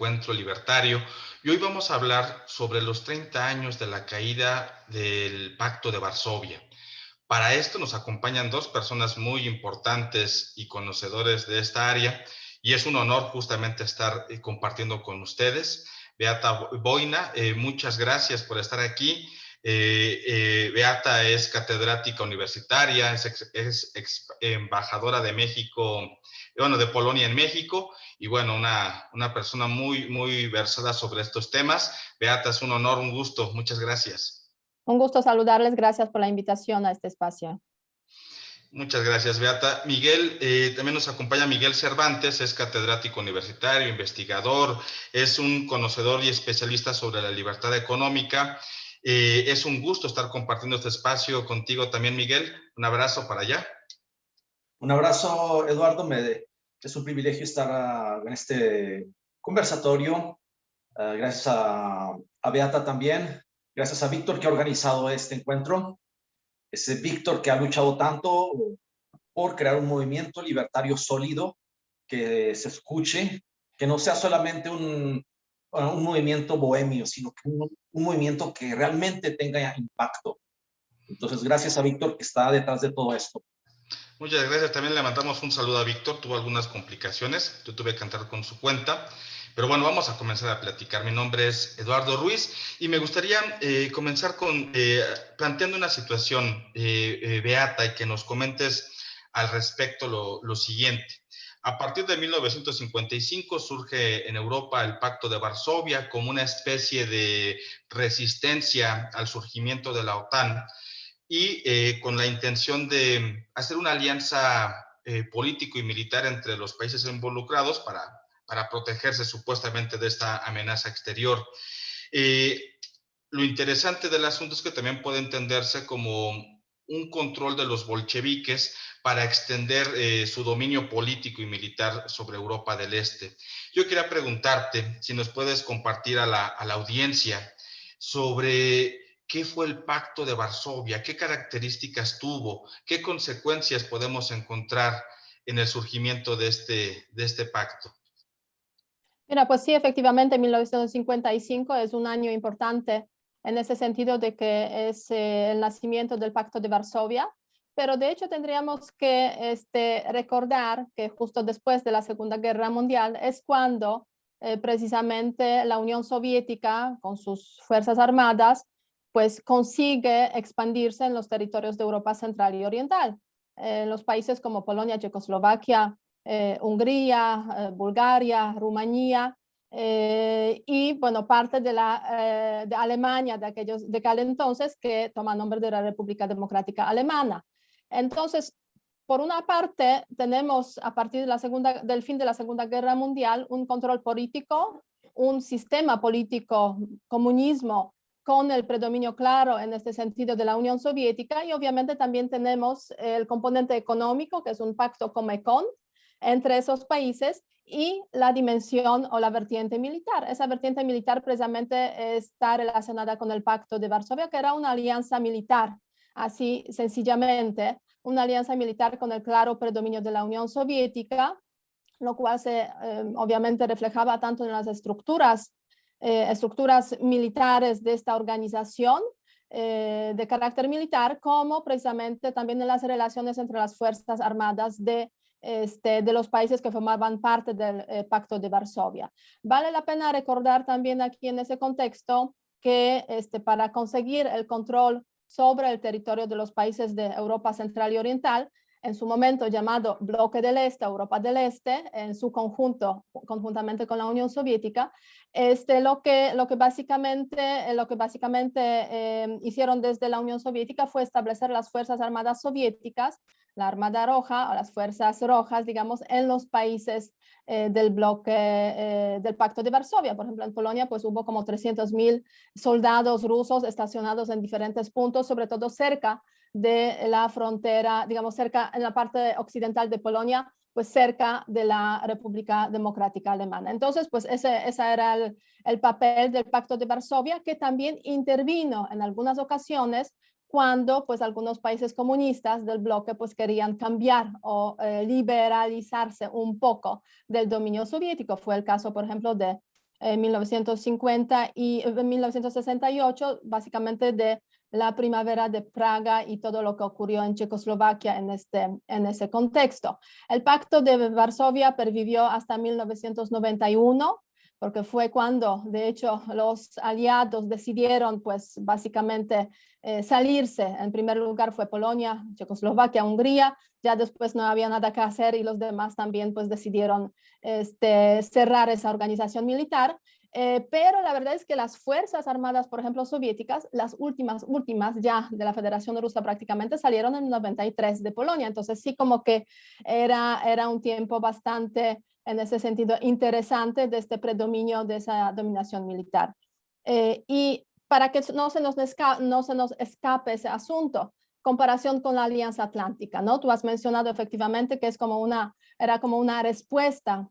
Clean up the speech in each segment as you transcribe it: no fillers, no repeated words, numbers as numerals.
encuentro libertario y hoy vamos a hablar sobre los 30 años de la caída del Pacto de Varsovia. Para esto nos acompañan dos personas muy importantes y conocedores de esta área y es un honor justamente estar compartiendo con ustedes. Beata Boina, muchas gracias por estar aquí. Beata es catedrática universitaria, es embajadora de México, bueno, de Polonia en México, y bueno, una persona muy versada sobre estos temas. Beata, es un honor, un gusto, muchas gracias. Un gusto saludarles, gracias por la invitación a este espacio. Muchas gracias, Beata. Miguel, también nos acompaña Miguel Cervantes, es catedrático universitario, investigador, es un conocedor y especialista sobre la libertad económica. Es un gusto estar compartiendo este espacio contigo también, Miguel. Un abrazo para allá. Un abrazo, Eduardo. Es un privilegio estar en este conversatorio. Gracias a Beata también. Gracias a Víctor que ha organizado este encuentro. Es Víctor que ha luchado tanto por crear un movimiento libertario sólido, que se escuche, que no sea solamente un movimiento bohemio, sino que un movimiento que realmente tenga impacto. Entonces, gracias a Víctor que está detrás de todo esto. Muchas gracias. También le mandamos un saludo a Víctor. Tuvo algunas complicaciones. Yo tuve que entrar con su cuenta. Pero bueno, vamos a comenzar a platicar. Mi nombre es Eduardo Ruiz y me gustaría comenzar planteando una situación, Beata, y que nos comentes al respecto lo siguiente. A partir de 1955 surge en Europa el Pacto de Varsovia como una especie de resistencia al surgimiento de la OTAN y con la intención de hacer una alianza político y militar entre los países involucrados para protegerse supuestamente de esta amenaza exterior. Lo interesante del asunto es que también puede entenderse como un control de los bolcheviques para extender su dominio político y militar sobre Europa del Este. Yo quería preguntarte si nos puedes compartir a la audiencia sobre qué fue el Pacto de Varsovia, qué características tuvo, qué consecuencias podemos encontrar en el surgimiento de este pacto. Mira, pues sí, efectivamente, 1955 es un año importante en ese sentido de que es el nacimiento del Pacto de Varsovia, pero de hecho tendríamos que recordar que justo después de la Segunda Guerra Mundial es cuando precisamente la Unión Soviética, con sus fuerzas armadas, pues consigue expandirse en los territorios de Europa Central y Oriental. Los países como Polonia, Checoslovaquia, Hungría, Bulgaria, Rumanía y bueno, parte de Alemania de aquel entonces que toma nombre de la República Democrática Alemana. Entonces, por una parte, tenemos a partir de del fin de la Segunda Guerra Mundial un control político, un sistema político, comunismo, con el predominio claro en este sentido de la Unión Soviética y obviamente también tenemos el componente económico, que es un pacto Comecon, entre esos países y la dimensión o la vertiente militar. Esa vertiente militar precisamente está relacionada con el Pacto de Varsovia, que era una alianza militar, así sencillamente, una alianza militar con el claro predominio de la Unión Soviética, lo cual se obviamente reflejaba tanto en las estructuras militares de esta organización de carácter militar, como precisamente también en las relaciones entre las Fuerzas Armadas de los países que formaban parte del Pacto de Varsovia. Vale la pena recordar también aquí en ese contexto que para conseguir el control sobre el territorio de los países de Europa Central y Oriental, en su momento llamado Bloque del Este, Europa del Este, en su conjunto, conjuntamente con la Unión Soviética, lo que básicamente hicieron desde la Unión Soviética fue establecer las Fuerzas Armadas Soviéticas, la Armada Roja o las Fuerzas Rojas, digamos, en los países del bloque del Pacto de Varsovia. Por ejemplo, en Polonia pues hubo como 300.000 soldados rusos estacionados en diferentes puntos, sobre todo cerca de la frontera, digamos, cerca en la parte occidental de Polonia, pues cerca de la República Democrática Alemana. Entonces, pues ese era el papel del Pacto de Varsovia, que también intervino en algunas ocasiones cuando pues algunos países comunistas del bloque pues querían cambiar o liberalizarse un poco del dominio soviético. Fue el caso, por ejemplo, de en 1950 y 1968, básicamente de la primavera de Praga y todo lo que ocurrió en Checoslovaquia en ese contexto. El Pacto de Varsovia pervivió hasta 1991, porque fue cuando, de hecho, los aliados decidieron, pues, básicamente salirse. En primer lugar fue Polonia, Checoslovaquia, Hungría. Ya después no había nada que hacer y los demás también, pues, decidieron cerrar esa organización militar. Pero la verdad es que las Fuerzas Armadas, por ejemplo, soviéticas, las últimas ya de la Federación Rusa prácticamente salieron en el 93 de Polonia. Entonces sí como que era un tiempo bastante, en ese sentido, interesante de este predominio de esa dominación militar. Y para que no se nos escape ese asunto, comparación con la Alianza Atlántica, ¿no? Tú has mencionado efectivamente que era como una respuesta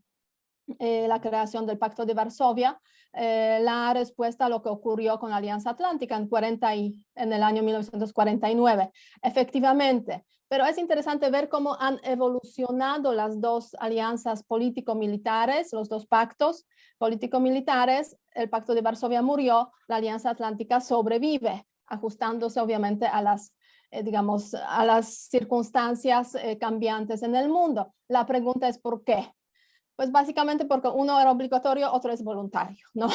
la creación del Pacto de Varsovia, la respuesta a lo que ocurrió con la Alianza Atlántica en el año 1949. Efectivamente, pero es interesante ver cómo han evolucionado las dos alianzas político-militares, los dos pactos político-militares. El Pacto de Varsovia murió, la Alianza Atlántica sobrevive, ajustándose obviamente a las digamos, a las circunstancias cambiantes en el mundo. La pregunta es ¿por qué? Pues básicamente porque uno era obligatorio, otro es voluntario, ¿no?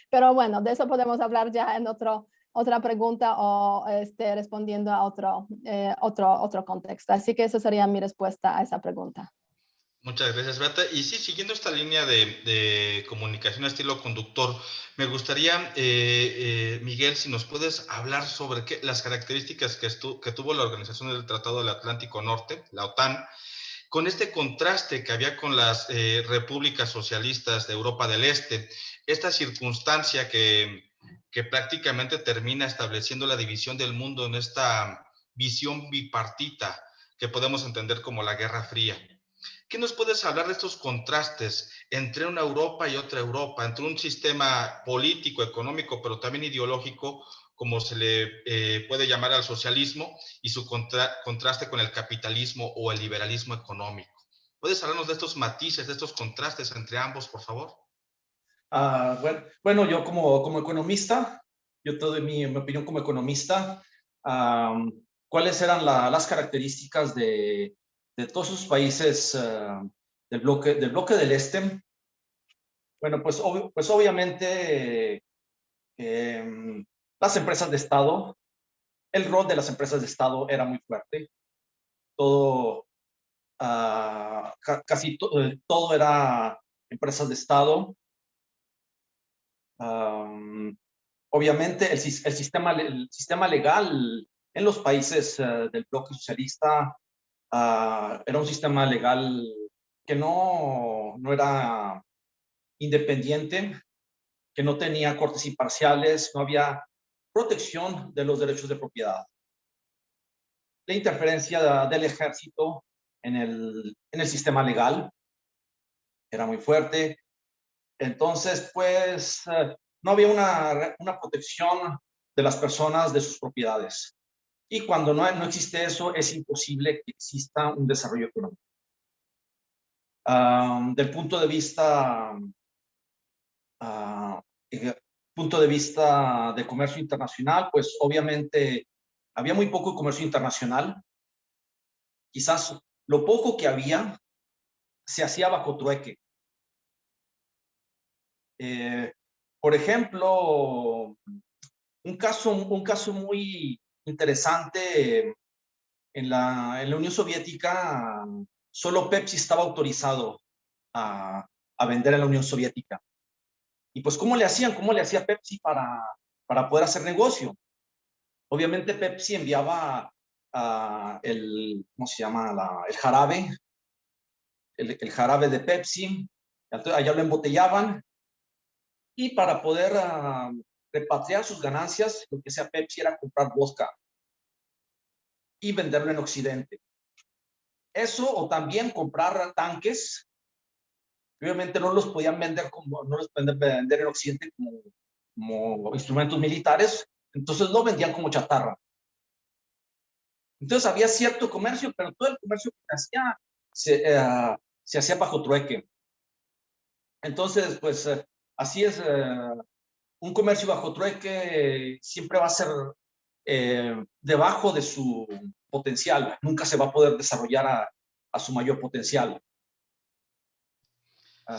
Pero bueno, de eso podemos hablar ya en otra pregunta o respondiendo a otro contexto. Así que esa sería mi respuesta a esa pregunta. Muchas gracias, Beata. Y sí, siguiendo esta línea de comunicación estilo conductor, me gustaría, Miguel, si nos puedes hablar sobre las características que tuvo la Organización del Tratado del Atlántico Norte, la OTAN, con este contraste que había con las repúblicas socialistas de Europa del Este, esta circunstancia que prácticamente termina estableciendo la división del mundo en esta visión bipartita que podemos entender como la Guerra Fría. ¿Qué nos puedes hablar de estos contrastes entre una Europa y otra Europa, entre un sistema político, económico, pero también ideológico, como se le puede llamar al socialismo, y su contraste con el capitalismo o el liberalismo económico? ¿Puedes hablarnos de estos matices, de estos contrastes entre ambos, por favor? Bueno, yo como economista, yo te doy mi opinión como economista. ¿Cuáles eran las características de todos esos países del bloque del Este? Bueno, pues obviamente las empresas de Estado, el rol de las empresas de Estado era muy fuerte. Todo, casi todo era empresas de Estado. Obviamente el sistema legal en los países del bloque socialista era un sistema legal que no era independiente, que no tenía cortes imparciales, no había protección de los derechos de propiedad. La interferencia del ejército en el sistema legal era muy fuerte. Entonces, pues, no había una protección de las personas de sus propiedades. Y cuando no existe eso, es imposible que exista un desarrollo económico. Del punto de vista de comercio internacional, pues obviamente había muy poco comercio internacional. Quizás lo poco que había se hacía bajo trueque. Por ejemplo, un caso muy interesante, en la Unión Soviética, solo Pepsi estaba autorizado a vender en la Unión Soviética. Y pues, ¿cómo le hacía Pepsi para poder hacer negocio? Obviamente Pepsi enviaba ¿cómo se llama? El jarabe, el jarabe de Pepsi, allá lo embotellaban, y para poder repatriar sus ganancias, lo que hacía Pepsi era comprar vodka y venderlo en Occidente. Eso, o también comprar tanques. Obviamente no los podían vender en Occidente como instrumentos militares, entonces lo vendían como chatarra. Entonces había cierto comercio, pero todo el comercio que se hacía bajo trueque. Entonces, pues, Así es, un comercio bajo trueque siempre va a ser debajo de su potencial, nunca se va a poder desarrollar a su mayor potencial.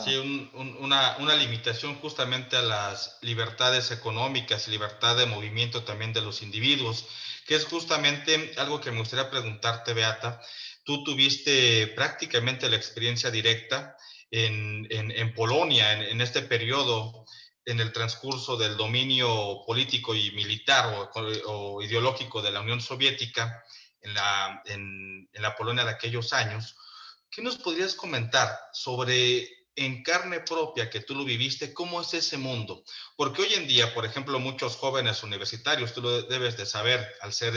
Sí, una limitación justamente a las libertades económicas y libertad de movimiento también de los individuos, que es justamente algo que me gustaría preguntarte, Beata. Tú tuviste prácticamente la experiencia directa en Polonia, en este periodo, en el transcurso del dominio político y militar o ideológico de la Unión Soviética en la Polonia de aquellos años. ¿Qué nos podrías comentar sobre en carne propia que tú lo viviste, cómo es ese mundo? Porque hoy en día, por ejemplo, muchos jóvenes universitarios, tú lo debes de saber al ser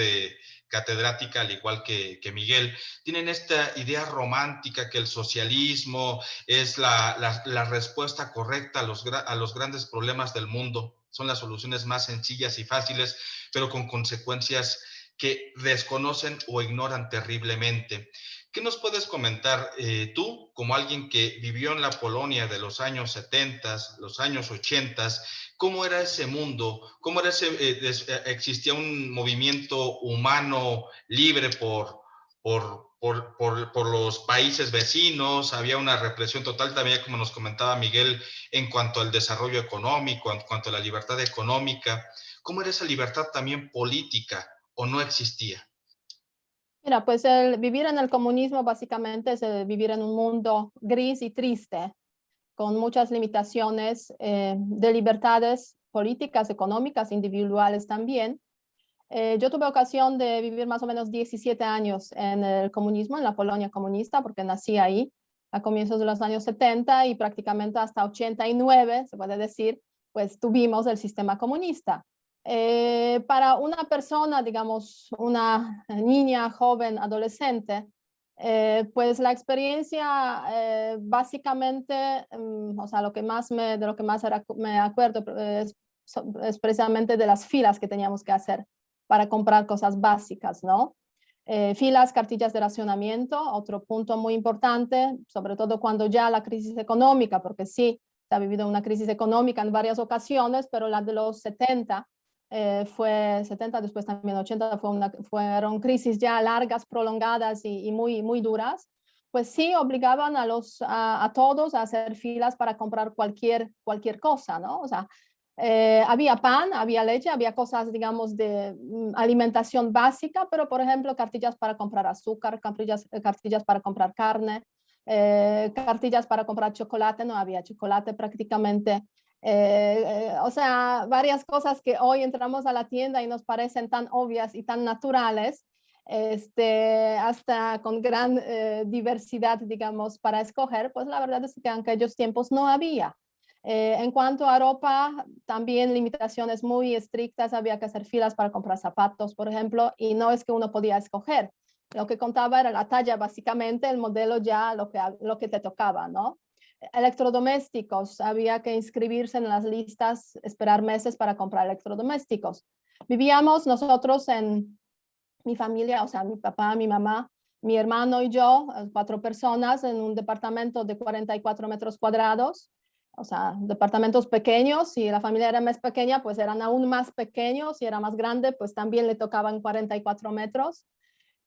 catedrática, al igual que Miguel, tienen esta idea romántica que el socialismo es la respuesta correcta a los grandes problemas del mundo, son las soluciones más sencillas y fáciles, pero con consecuencias que desconocen o ignoran terriblemente. ¿Qué nos puedes comentar tú, como alguien que vivió en la Polonia de los años 70, los años 80, cómo era ese mundo? ¿Cómo era existía un movimiento humano libre por los países vecinos? Había una represión total también, como nos comentaba Miguel, en cuanto al desarrollo económico, en cuanto a la libertad económica. ¿Cómo era esa libertad también política o no existía? Mira, pues el vivir en el comunismo básicamente es vivir en un mundo gris y triste, con muchas limitaciones de libertades políticas, económicas, individuales también. Yo tuve ocasión de vivir más o menos 17 años en el comunismo, en la Polonia comunista, porque nací ahí a comienzos de los años 70 y prácticamente hasta 89, se puede decir, pues tuvimos el sistema comunista. Para una persona, digamos, una niña, joven, adolescente, pues la experiencia básicamente, o sea, de lo que más me acuerdo es precisamente de las filas que teníamos que hacer para comprar cosas básicas, ¿no? Filas, cartillas de racionamiento, otro punto muy importante, sobre todo cuando ya la crisis económica, porque sí, se ha vivido una crisis económica en varias ocasiones, pero la de los 70 fue 70, después también 80, fueron crisis ya largas, prolongadas y muy, muy duras, pues sí obligaban a todos a hacer filas para comprar cualquier cosa, ¿no? O sea, había pan, había leche, había cosas, digamos, de alimentación básica, pero por ejemplo, cartillas para comprar azúcar, cartillas para comprar carne, cartillas para comprar chocolate, no había chocolate prácticamente. O sea, varias cosas que hoy entramos a la tienda y nos parecen tan obvias y tan naturales, hasta con gran diversidad, digamos, para escoger, pues la verdad es que en aquellos tiempos no había. En cuanto a ropa, también limitaciones muy estrictas, había que hacer filas para comprar zapatos, por ejemplo, y no es que uno podía escoger. Lo que contaba era la talla, básicamente, el modelo ya lo que te tocaba, ¿no? Electrodomésticos, había que inscribirse en las listas, esperar meses para comprar electrodomésticos. Vivíamos nosotros en mi familia, o sea, mi papá, mi mamá, mi hermano y yo, 4 personas en un departamento de 44 metros cuadrados, o sea, departamentos pequeños. Si la familia era más pequeña, pues eran aún más pequeños. Si era más grande, pues también le tocaban 44 metros.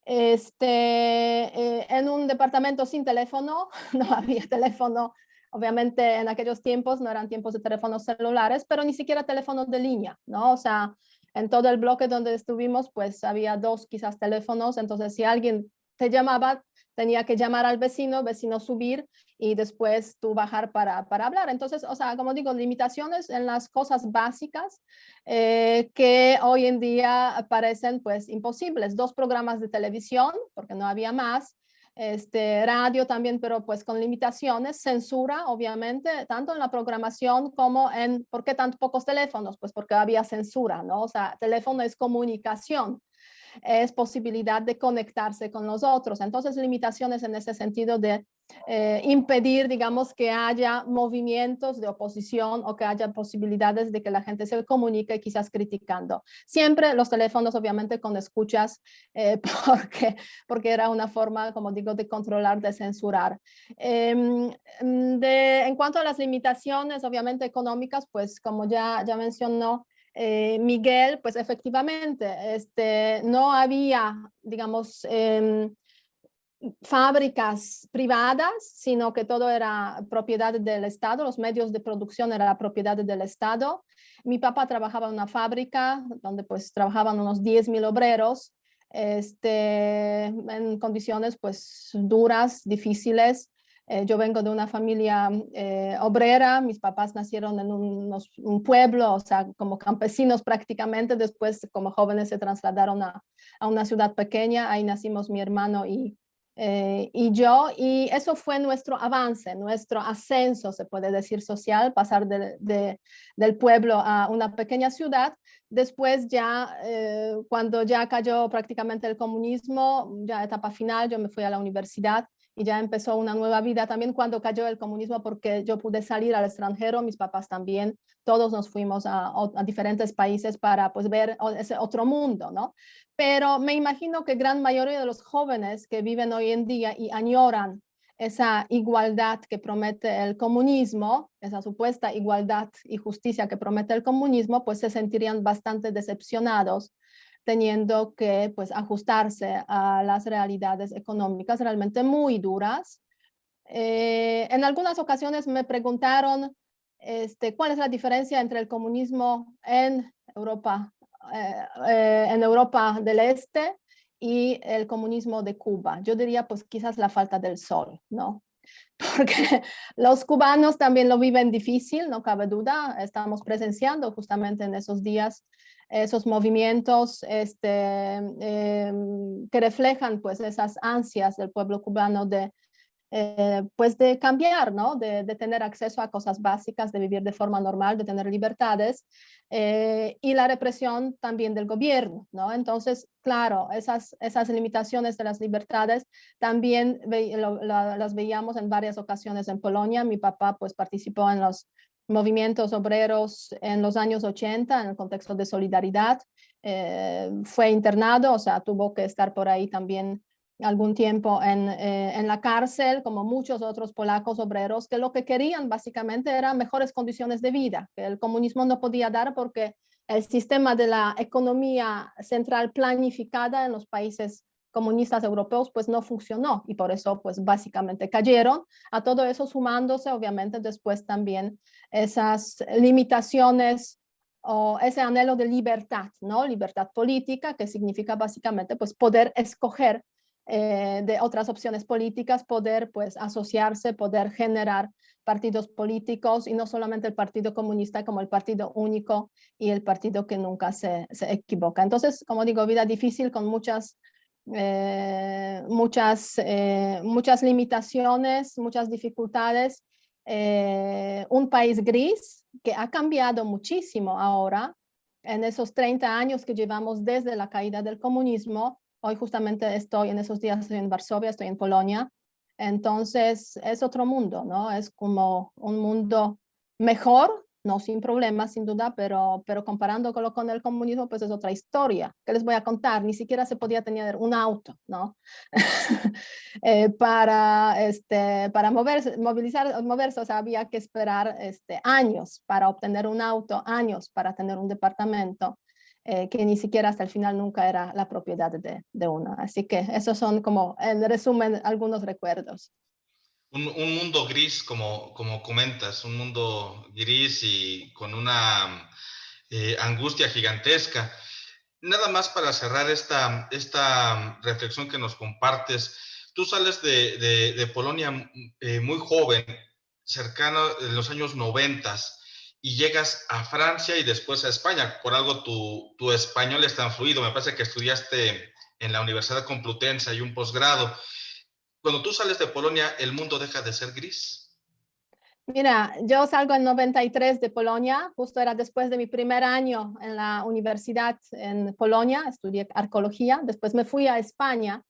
En un departamento sin teléfono, no había teléfono. Obviamente en aquellos tiempos no eran tiempos de teléfonos celulares, pero ni siquiera teléfonos de línea, ¿no? O sea, en todo el bloque donde estuvimos, pues había 2 quizás teléfonos. Entonces, si alguien te llamaba, tenía que llamar al vecino subir y después tú bajar para hablar. Entonces, o sea, como digo, limitaciones en las cosas básicas que hoy en día parecen pues imposibles. 2 programas de televisión, porque no había más. Radio también, pero pues con limitaciones, censura, obviamente, tanto en la programación como en, ¿por qué tan pocos teléfonos? Pues porque había censura, ¿no? O sea, teléfono es comunicación. es posibilidad de conectarse con los otros. Entonces, limitaciones en ese sentido de impedir, digamos, que haya movimientos de oposición o que haya posibilidades de que la gente se comunique quizás criticando. Siempre los teléfonos, obviamente, con escuchas, porque era una forma, como digo, de controlar, de censurar. En cuanto a las limitaciones, obviamente, económicas, pues como ya mencionó Miguel, pues efectivamente, no había, digamos, fábricas privadas, sino que todo era propiedad del Estado, los medios de producción eran propiedad del Estado. Mi papá trabajaba en una fábrica donde pues trabajaban unos 10.000 obreros, en condiciones pues duras, difíciles. Yo vengo de una familia obrera, mis papás nacieron en un pueblo, o sea, como campesinos prácticamente, después como jóvenes se trasladaron a una ciudad pequeña, ahí nacimos mi hermano y yo, y eso fue nuestro avance, nuestro ascenso, se puede decir, social, pasar del pueblo a una pequeña ciudad. Después ya, cuando ya cayó prácticamente el comunismo, ya etapa final, yo me fui a la universidad y ya empezó una nueva vida también cuando cayó el comunismo, porque yo pude salir al extranjero, mis papás también, todos nos fuimos a diferentes países para pues ver ese otro mundo, ¿no? Pero me imagino que gran mayoría de los jóvenes que viven hoy en día y añoran esa igualdad que promete el comunismo, esa supuesta igualdad y justicia que promete el comunismo, pues se sentirían bastante decepcionados teniendo que pues ajustarse a las realidades económicas realmente muy duras. En algunas ocasiones me preguntaron cuál es la diferencia entre el comunismo en Europa del Este y el comunismo de Cuba. Yo diría pues quizás la falta del sol, ¿no? Porque los cubanos también lo viven difícil, no cabe duda. Estamos presenciando justamente en esos días esos movimientos que reflejan pues esas ansias del pueblo cubano pues de cambiar, ¿no? De tener acceso a cosas básicas, de vivir de forma normal, de tener libertades, y la represión también del gobierno, ¿no? Entonces, claro, esas limitaciones de las libertades también las veíamos en varias ocasiones en Polonia. Mi papá pues participó en los movimientos obreros en los años 80 en el contexto de solidaridad, fue internado, o sea, tuvo que estar por ahí también algún tiempo en la cárcel, como muchos otros polacos obreros, que lo que querían básicamente eran mejores condiciones de vida, que el comunismo no podía dar porque el sistema de la economía central planificada en los países comunistas europeos pues no funcionó y por eso pues básicamente cayeron. A todo eso sumándose obviamente después también esas limitaciones o ese anhelo de libertad, ¿no? Libertad política, que significa básicamente pues poder escoger de otras opciones políticas, poder pues asociarse, poder generar partidos políticos y no solamente el Partido Comunista como el partido único y el partido que nunca se equivoca. Entonces, como digo, vida difícil con muchas limitaciones, muchas dificultades, un país gris que ha cambiado muchísimo ahora en esos 30 años que llevamos desde la caída del comunismo. Hoy justamente estoy en esos días en Varsovia, estoy en Polonia. Entonces es otro mundo, ¿no? Es como un mundo mejor, no sin problemas, sin duda, pero comparándolo con el comunismo, pues es otra historia. ¿Qué les voy a contar? Ni siquiera se podía tener un auto, ¿no? Para moverse, o sea, había que esperar años para obtener un auto, años para tener un departamento. Que ni siquiera hasta el final nunca era la propiedad de uno. Así que esos son como, en resumen, algunos recuerdos. Un mundo gris, como comentas, un mundo gris y con una angustia gigantesca. Nada más para cerrar esta reflexión que nos compartes, tú sales de Polonia muy joven, cercano en los años 90, y llegas a Francia y después a España. Por algo tu español es tan fluido. Me parece que estudiaste en la Universidad Complutense y un posgrado. Cuando tú sales de Polonia, ¿el mundo deja de ser gris? Mira, yo salgo en 93 de Polonia, justo era después de mi primer año en la universidad en Polonia, estudié arqueología, después me fui a España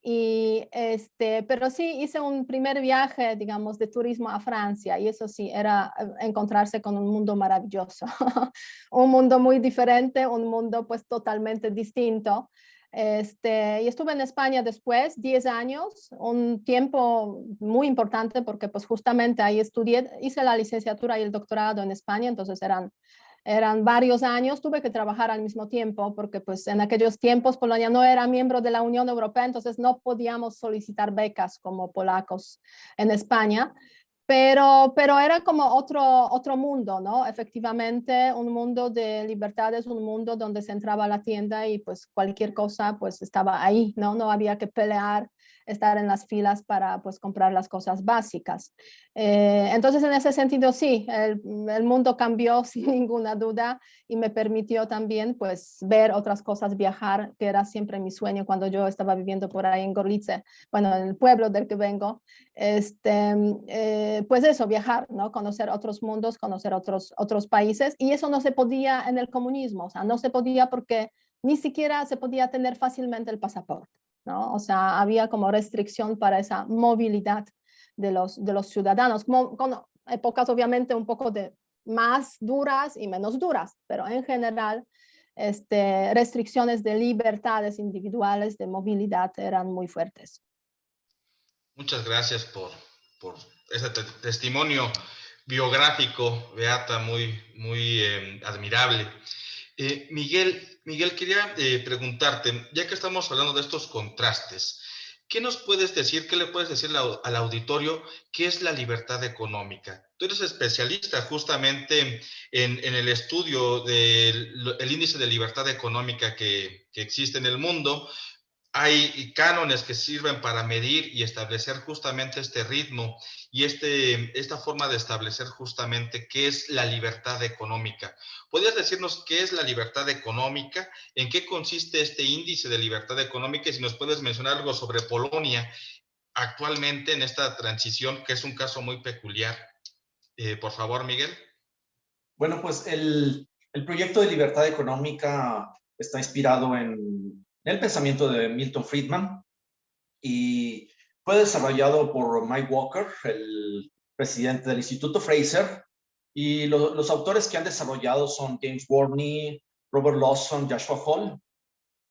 y pero sí hice un primer viaje, digamos, de turismo a Francia y eso sí, era encontrarse con un mundo maravilloso, un mundo muy diferente, un mundo pues totalmente distinto. Y estuve en España después, 10 años, un tiempo muy importante porque pues justamente ahí estudié, hice la licenciatura y el doctorado en España, entonces eran varios años, tuve que trabajar al mismo tiempo porque pues en aquellos tiempos Polonia no era miembro de la Unión Europea, entonces no podíamos solicitar becas como polacos en España. Pero era como otro mundo, ¿no? Efectivamente, un mundo de libertades, un mundo donde se entraba a la tienda y pues cualquier cosa pues estaba ahí, ¿no? No había que pelear, estar en las filas para pues comprar las cosas básicas. Entonces, en ese sentido, sí, el mundo cambió sin ninguna duda y me permitió también pues ver otras cosas, viajar, que era siempre mi sueño cuando yo estaba viviendo por ahí en Gorlice, bueno, en el pueblo del que vengo. Pues eso, viajar, ¿no? Conocer otros mundos, conocer otros países, y eso no se podía en el comunismo, o sea, no se podía porque ni siquiera se podía tener fácilmente el pasaporte, ¿no? O sea, había como restricción para esa movilidad de los ciudadanos, como, con épocas obviamente un poco de más duras y menos duras, pero en general restricciones de libertades individuales, de movilidad eran muy fuertes. Muchas gracias por ese testimonio biográfico, Beata, muy admirable. Miguel, quería preguntarte, ya que estamos hablando de estos contrastes, ¿qué nos puedes decir, qué le puedes decir al auditorio, qué es la libertad económica? Tú eres especialista justamente en el estudio del índice de libertad económica que existe en el mundo. Hay cánones que sirven para medir y establecer justamente este ritmo y esta forma de establecer justamente qué es la libertad económica. ¿Podrías decirnos qué es la libertad económica? ¿En qué consiste este índice de libertad económica? Y si nos puedes mencionar algo sobre Polonia actualmente en esta transición, que es un caso muy peculiar. Por favor, Miguel. Bueno, pues el proyecto de libertad económica está inspirado en el pensamiento de Milton Friedman y fue desarrollado por Mike Walker, el presidente del Instituto Fraser, y los autores que han desarrollado son James Warney, Robert Lawson, Joshua Hall,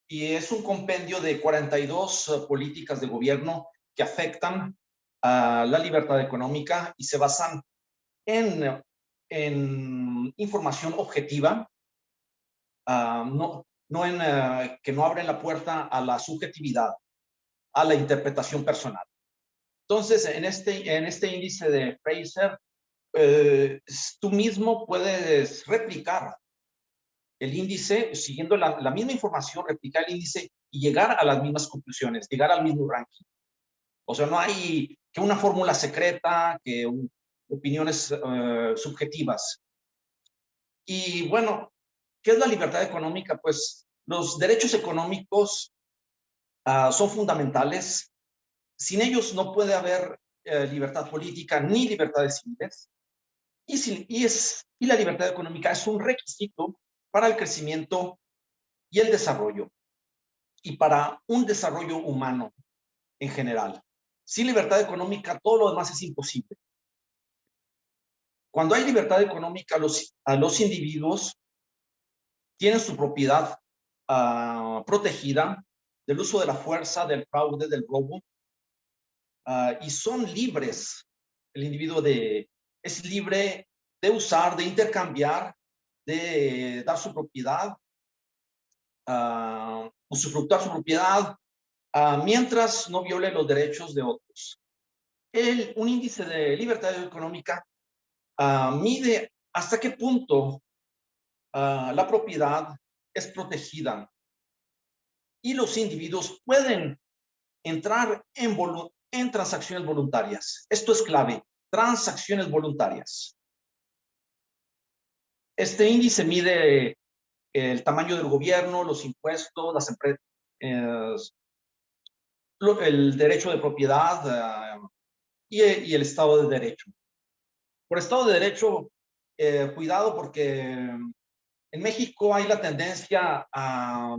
y es un compendio de 42 políticas de gobierno que afectan a la libertad económica y se basan en información objetiva, no en que no abren la puerta a la subjetividad, a la interpretación personal. Entonces, en este índice de Fraser, tú mismo puedes replicar el índice, siguiendo la misma información, replicar el índice y llegar a las mismas conclusiones, llegar al mismo ranking. O sea, no hay que una fórmula secreta, que opiniones subjetivas. Y bueno, ¿qué es la libertad económica? Pues los derechos económicos son fundamentales. Sin ellos no puede haber libertad política ni libertades civiles. Y la libertad económica es un requisito para el crecimiento y el desarrollo, y para un desarrollo humano en general. Sin libertad económica, todo lo demás es imposible. Cuando hay libertad económica, los individuos tienen su propiedad protegida del uso de la fuerza, del fraude, del robo, y son libres. El individuo es libre de usar, de intercambiar, de dar su propiedad, usufructuar su propiedad, mientras no viole los derechos de otros. Un índice de libertad económica mide hasta qué punto la propiedad es protegida y los individuos pueden entrar en transacciones voluntarias. Esto es clave, transacciones voluntarias. Este índice mide el tamaño del gobierno, los impuestos, las empresas, el derecho de propiedad y el Estado de Derecho. Por Estado de Derecho, cuidado porque en México hay la tendencia a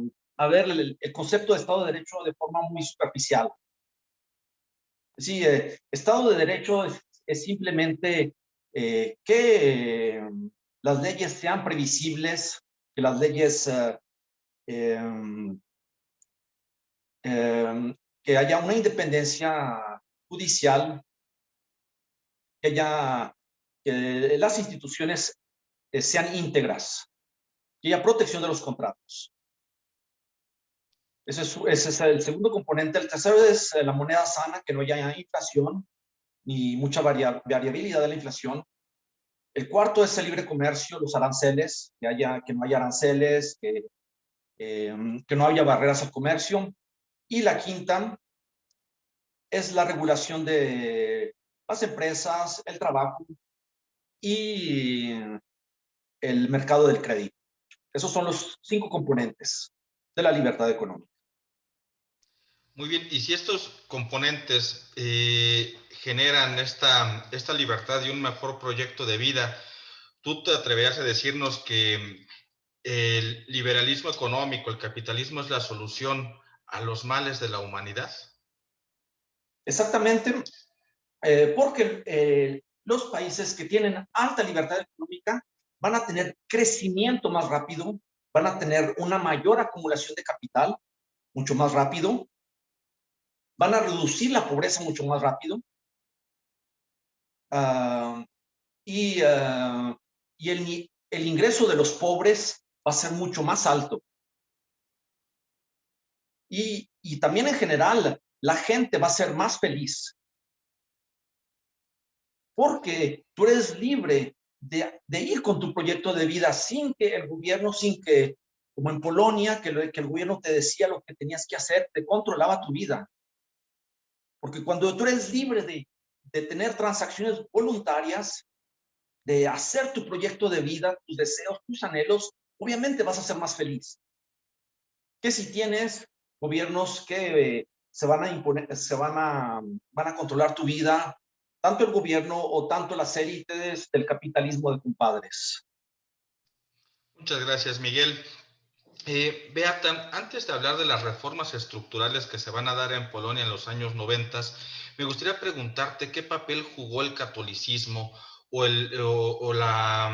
ver el concepto de Estado de Derecho de forma muy superficial. Sí, Estado de Derecho es simplemente que las leyes sean previsibles, que las leyes, que haya una independencia judicial, que las instituciones sean íntegras, que haya protección de los contratos. Ese es el segundo componente. El tercero es la moneda sana, que no haya inflación ni mucha variabilidad de la inflación. El cuarto es el libre comercio, los aranceles, que no haya aranceles, que no haya barreras al comercio. Y la quinta es la regulación de las empresas, el trabajo y el mercado del crédito. Esos son los 5 componentes de la libertad económica. Muy bien, y si estos componentes generan esta libertad y un mejor proyecto de vida, ¿tú te atreverías a decirnos que el liberalismo económico, el capitalismo es la solución a los males de la humanidad? Exactamente, porque los países que tienen alta libertad económica van a tener crecimiento más rápido, van a tener una mayor acumulación de capital mucho más rápido, van a reducir la pobreza mucho más rápido, y el ingreso de los pobres va a ser mucho más alto. Y también en general, la gente va a ser más feliz porque tú eres libre de ir con tu proyecto de vida sin que el gobierno, como en Polonia, que el gobierno te decía lo que tenías que hacer, te controlaba tu vida. Porque cuando tú eres libre de tener transacciones voluntarias, de hacer tu proyecto de vida, tus deseos, tus anhelos, obviamente vas a ser más feliz. Que si tienes gobiernos que se van a imponer, van a controlar tu vida, tanto el gobierno o tanto las élites del capitalismo de compadres. Muchas gracias, Miguel. Beata, antes de hablar de las reformas estructurales que se van a dar en Polonia en los años 90, me gustaría preguntarte qué papel jugó el catolicismo o la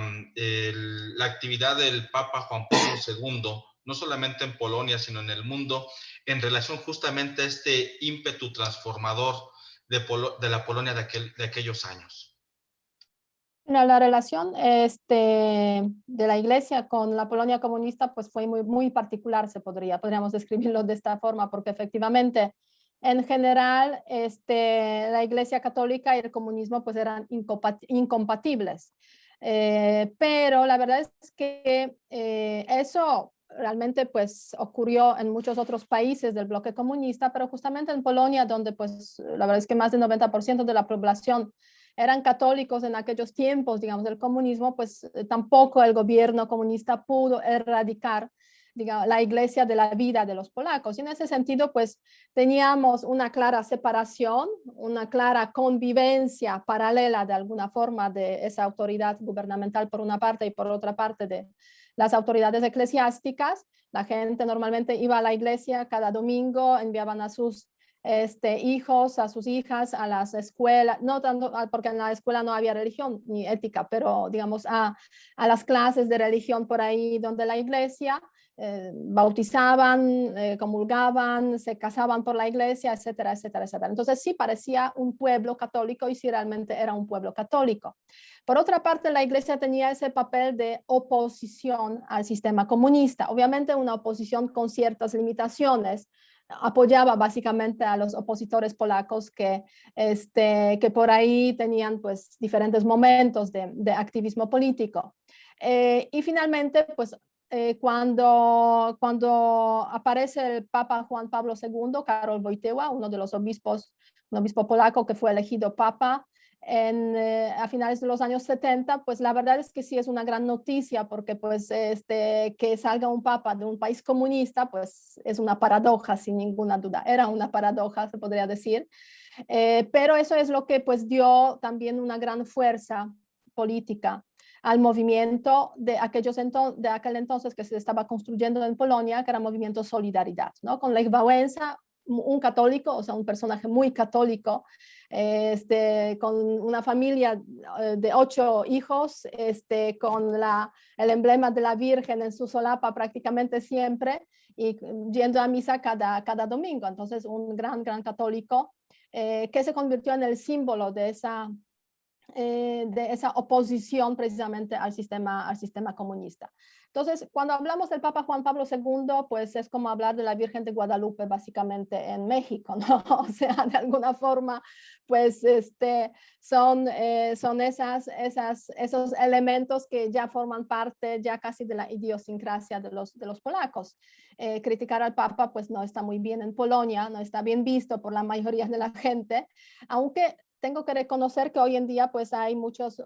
actividad del Papa Juan Pablo II, no solamente en Polonia, sino en el mundo, en relación justamente a este ímpetu transformador de la Polonia de aquellos años. La relación de la Iglesia con la Polonia comunista pues fue muy, muy particular, podríamos describirlo de esta forma, porque efectivamente en general la Iglesia católica y el comunismo pues eran incompatibles. Pero la verdad es que eso realmente pues ocurrió en muchos otros países del bloque comunista, pero justamente en Polonia, donde pues la verdad es que más del 90% de la población eran católicos en aquellos tiempos, digamos, del comunismo, pues tampoco el gobierno comunista pudo erradicar, digamos, la iglesia de la vida de los polacos. Y en ese sentido, pues teníamos una clara separación, una clara convivencia paralela de alguna forma de esa autoridad gubernamental por una parte y por otra parte de las autoridades eclesiásticas. La gente normalmente iba a la iglesia cada domingo, enviaban a sus hijos, a sus hijas, a las escuelas, no tanto porque en la escuela no había religión ni ética, pero digamos a las clases de religión por ahí donde la iglesia, bautizaban, comulgaban, se casaban por la iglesia, etcétera, etcétera, etcétera. Entonces sí parecía un pueblo católico y sí realmente era un pueblo católico. Por otra parte, la iglesia tenía ese papel de oposición al sistema comunista, obviamente una oposición con ciertas limitaciones. Apoyaba básicamente a los opositores polacos que por ahí tenían pues diferentes momentos de activismo político. Y finalmente, pues cuando aparece el Papa Juan Pablo II, Karol Wojtyła, uno de los obispos, un obispo polaco que fue elegido Papa a finales de los años 70, pues la verdad es que sí es una gran noticia porque pues que salga un papa de un país comunista, pues es una paradoja sin ninguna duda, era una paradoja se podría decir, pero eso es lo que pues dio también una gran fuerza política al movimiento de aquel entonces que se estaba construyendo en Polonia, que era el movimiento Solidaridad, ¿no? Con Lech Wałęsa, un católico, o sea, un personaje muy católico, con una familia de 8 hijos, con el emblema de la Virgen en su solapa prácticamente siempre, y yendo a misa cada domingo. Entonces, un gran católico que se convirtió en el símbolo de esa oposición precisamente al sistema comunista. Entonces, cuando hablamos del Papa Juan Pablo II, pues es como hablar de la Virgen de Guadalupe básicamente en México, ¿no? O sea, de alguna forma, pues son esos elementos que ya forman parte ya casi de la idiosincrasia de los polacos. Criticar al Papa pues no está muy bien en Polonia, no está bien visto por la mayoría de la gente, aunque tengo que reconocer que hoy en día pues hay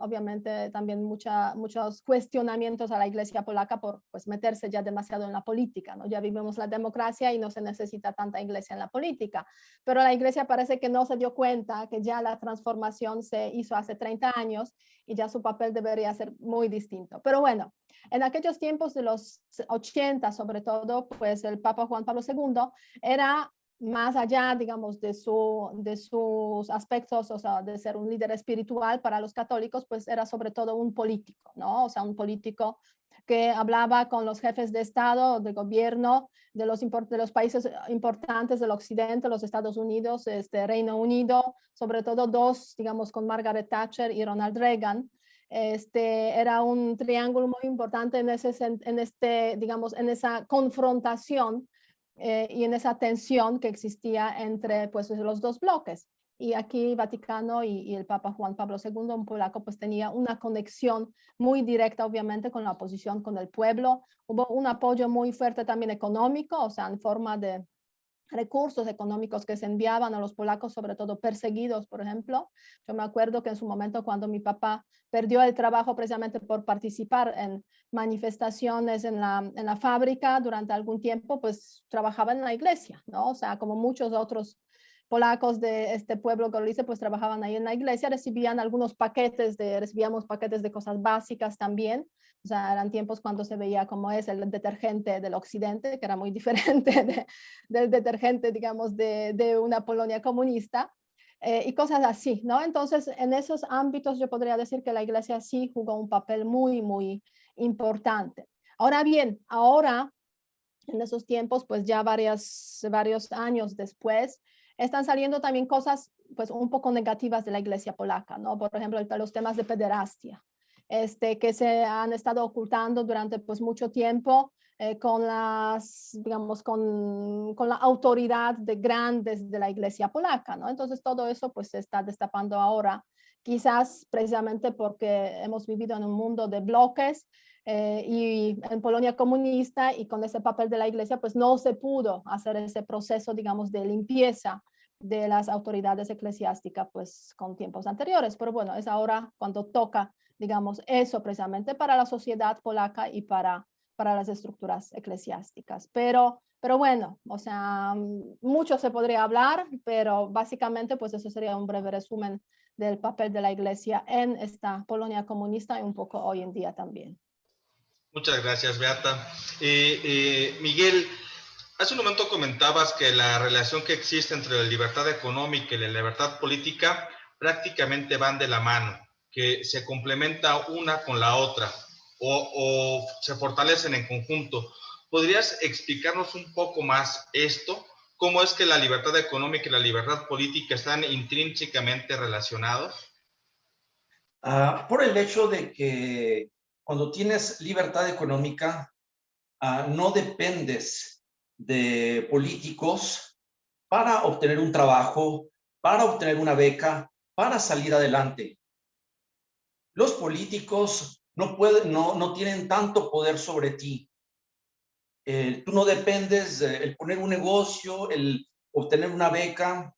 obviamente también muchos cuestionamientos a la iglesia polaca por pues meterse ya demasiado en la política, ¿no? Ya vivimos la democracia y no se necesita tanta iglesia en la política, pero la iglesia parece que no se dio cuenta que ya la transformación se hizo hace 30 años y ya su papel debería ser muy distinto. Pero bueno, en aquellos tiempos de los 80 sobre todo, pues el Papa Juan Pablo II era más allá, digamos, de sus aspectos, o sea, de ser un líder espiritual para los católicos, pues era sobre todo un político, ¿no? O sea, un político que hablaba con los jefes de Estado, de gobierno, de los países importantes del occidente, los Estados Unidos, Reino Unido, sobre todo dos, digamos, con Margaret Thatcher y Ronald Reagan. Era un triángulo muy importante digamos, en esa confrontación y en esa tensión que existía entre pues, los dos bloques. Y aquí Vaticano y el Papa Juan Pablo II, un polaco, pues tenía una conexión muy directa, obviamente, con la oposición, con el pueblo. Hubo un apoyo muy fuerte también económico, o sea, en forma de recursos económicos que se enviaban a los polacos, sobre todo perseguidos, por ejemplo. Yo me acuerdo que en su momento cuando mi papá perdió el trabajo precisamente por participar en manifestaciones en la fábrica durante algún tiempo, pues trabajaba en la iglesia, ¿no? O sea, como muchos otros polacos de este pueblo gorlice, pues trabajaban ahí en la iglesia, recibíamos paquetes de cosas básicas también. O sea, eran tiempos cuando se veía como es el detergente del occidente, que era muy diferente del detergente, digamos, de una Polonia comunista, y cosas así, ¿no? Entonces, en esos ámbitos yo podría decir que la iglesia sí jugó un papel muy importante. Ahora bien, en esos tiempos, pues ya varios años después, están saliendo también cosas pues un poco negativas de la iglesia polaca, ¿no? Por ejemplo, los temas de pederastia, que se han estado ocultando durante pues mucho tiempo con la autoridad de grandes de la iglesia polaca, ¿no? Entonces todo eso pues se está destapando ahora, quizás precisamente porque hemos vivido en un mundo de bloques y en Polonia comunista, y con ese papel de la iglesia pues no se pudo hacer ese proceso, digamos, de limpieza de las autoridades eclesiásticas pues con tiempos anteriores. Pero bueno, es ahora cuando toca, digamos, eso precisamente para la sociedad polaca y para las estructuras eclesiásticas. Pero bueno, o sea, mucho se podría hablar, pero básicamente pues eso sería un breve resumen del papel de la iglesia en esta Polonia comunista y un poco hoy en día también. Muchas gracias, Beata. Miguel, hace un momento comentabas que la relación que existe entre la libertad económica y la libertad política prácticamente van de la mano, que se complementa una con la otra o se fortalecen en conjunto. ¿Podrías explicarnos un poco más esto? ¿Cómo es que la libertad económica y la libertad política están intrínsecamente relacionados? Por el hecho de que cuando tienes libertad económica, no dependes de políticos para obtener un trabajo, para obtener una beca, para salir adelante. Los políticos no tienen tanto poder sobre ti. Tú no dependes el poner un negocio, el obtener una beca,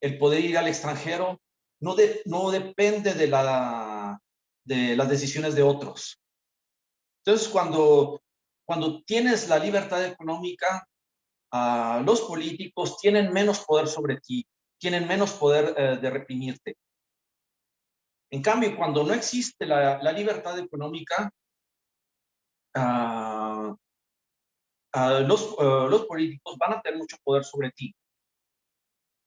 el poder ir al extranjero, no depende de las decisiones de otros. Entonces, cuando tienes la libertad económica, los políticos tienen menos poder sobre ti, tienen menos poder de reprimirte. En cambio, cuando no existe la libertad económica, los políticos van a tener mucho poder sobre ti,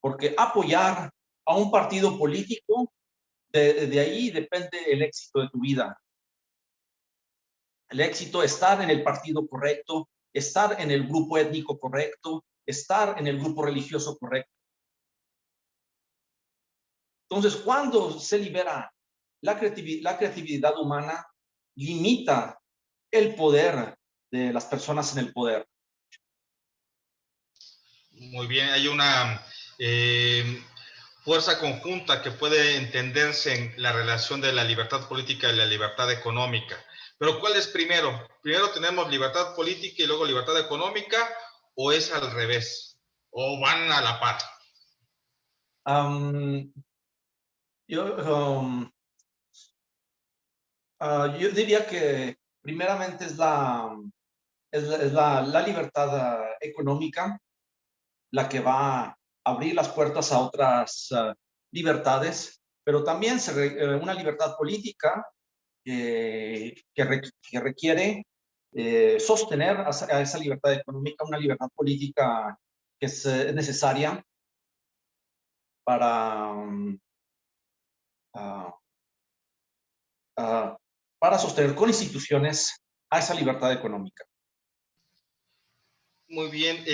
porque apoyar a un partido político, de ahí depende el éxito de tu vida. El éxito, estar en el partido correcto, estar en el grupo étnico correcto, estar en el grupo religioso correcto. Entonces, cuando se libera la creatividad humana, limita el poder de las personas en el poder. Muy bien, hay una fuerza conjunta que puede entenderse en la relación de la libertad política y la libertad económica. Pero ¿cuál es primero? ¿Primero tenemos libertad política y luego libertad económica o es al revés? ¿O van a la par? Yo diría que primeramente es la libertad económica la que va a abrir las puertas a otras libertades, pero también una libertad política que requiere sostener a esa libertad económica, una libertad política que es necesaria para, uh, para sostener con instituciones a esa libertad económica. Muy bien.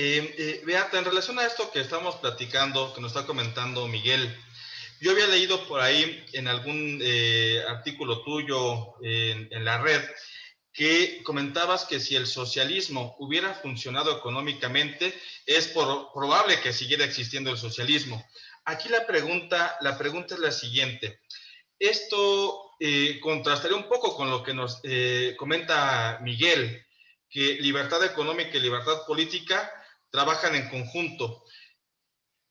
Beata, en relación a esto que estamos platicando, que nos está comentando Miguel, yo había leído por ahí en algún artículo tuyo en la red que comentabas que si el socialismo hubiera funcionado económicamente, es probable que siguiera existiendo el socialismo. Aquí la pregunta es la siguiente. Esto contrastaría un poco con lo que nos comenta Miguel, que libertad económica y libertad política trabajan en conjunto.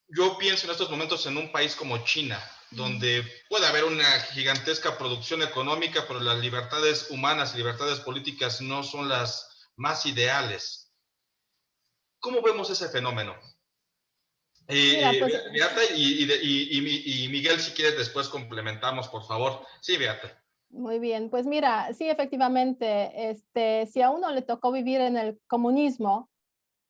Yo pienso en estos momentos en un país como China, donde puede haber una gigantesca producción económica, pero las libertades humanas y libertades políticas no son las más ideales. ¿Cómo vemos ese fenómeno? Mira, pues Beata y Miguel, si quieres, después complementamos, por favor. Sí, Beata. muy bien, pues mira, sí, efectivamente, si a uno le tocó vivir en el comunismo,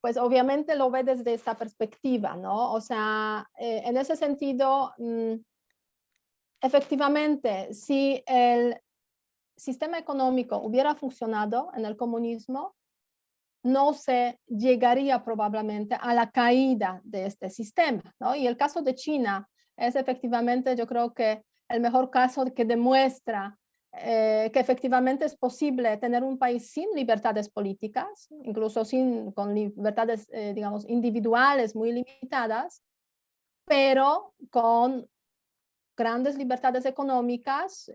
pues obviamente lo ve desde esta perspectiva, ¿no? O sea, en ese sentido, efectivamente, si el sistema económico hubiera funcionado en el comunismo, no se llegaría probablemente a la caída de este sistema, ¿no? Y el caso de China es efectivamente, yo creo que el mejor caso que demuestra que efectivamente es posible tener un país sin libertades políticas, incluso con libertades, digamos, individuales muy limitadas, pero con grandes libertades económicas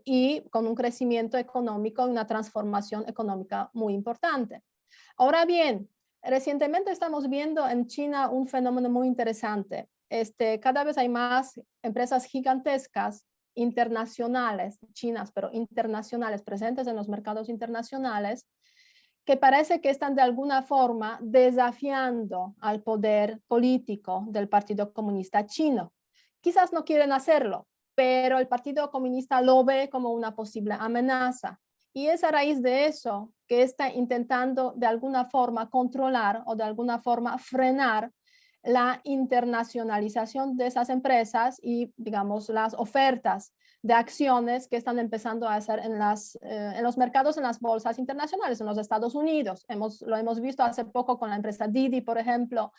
y con un crecimiento económico y una transformación económica muy importante. Ahora bien, recientemente estamos viendo en China un fenómeno muy interesante. Cada vez hay más empresas gigantescas internacionales, chinas, pero internacionales, presentes en los mercados internacionales, que parece que están de alguna forma desafiando al poder político del Partido Comunista Chino. Quizás no quieren hacerlo, pero el Partido Comunista lo ve como una posible amenaza. Y es a raíz de eso que está intentando de alguna forma controlar o de alguna forma frenar la internacionalización de esas empresas y, digamos, las ofertas de acciones que están empezando a hacer en los mercados, en las bolsas internacionales, en los Estados Unidos. Lo hemos visto hace poco con la empresa Didi, por ejemplo.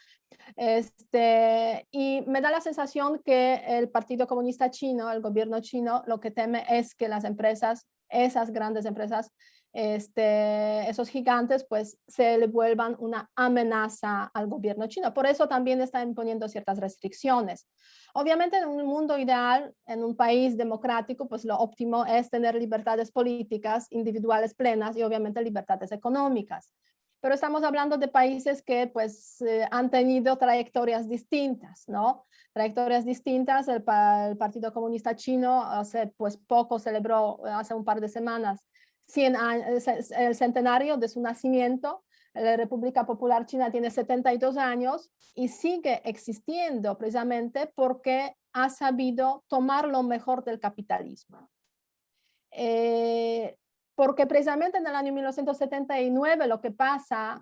Y me da la sensación que el Partido Comunista Chino, el gobierno chino, lo que teme es que las empresas, esas grandes empresas, esos gigantes, pues se le vuelvan una amenaza al gobierno chino. Por eso también está imponiendo ciertas restricciones. Obviamente en un mundo ideal, en un país democrático, pues lo óptimo es tener libertades políticas individuales plenas y obviamente libertades económicas. Pero estamos hablando de países que pues han tenido trayectorias distintas, ¿no? Trayectorias distintas. El Partido Comunista Chino hace pues poco celebró, hace un par de semanas, el centenario de su nacimiento, la República Popular China tiene 72 años y sigue existiendo precisamente porque ha sabido tomar lo mejor del capitalismo. Porque precisamente en el año 1979 lo que pasa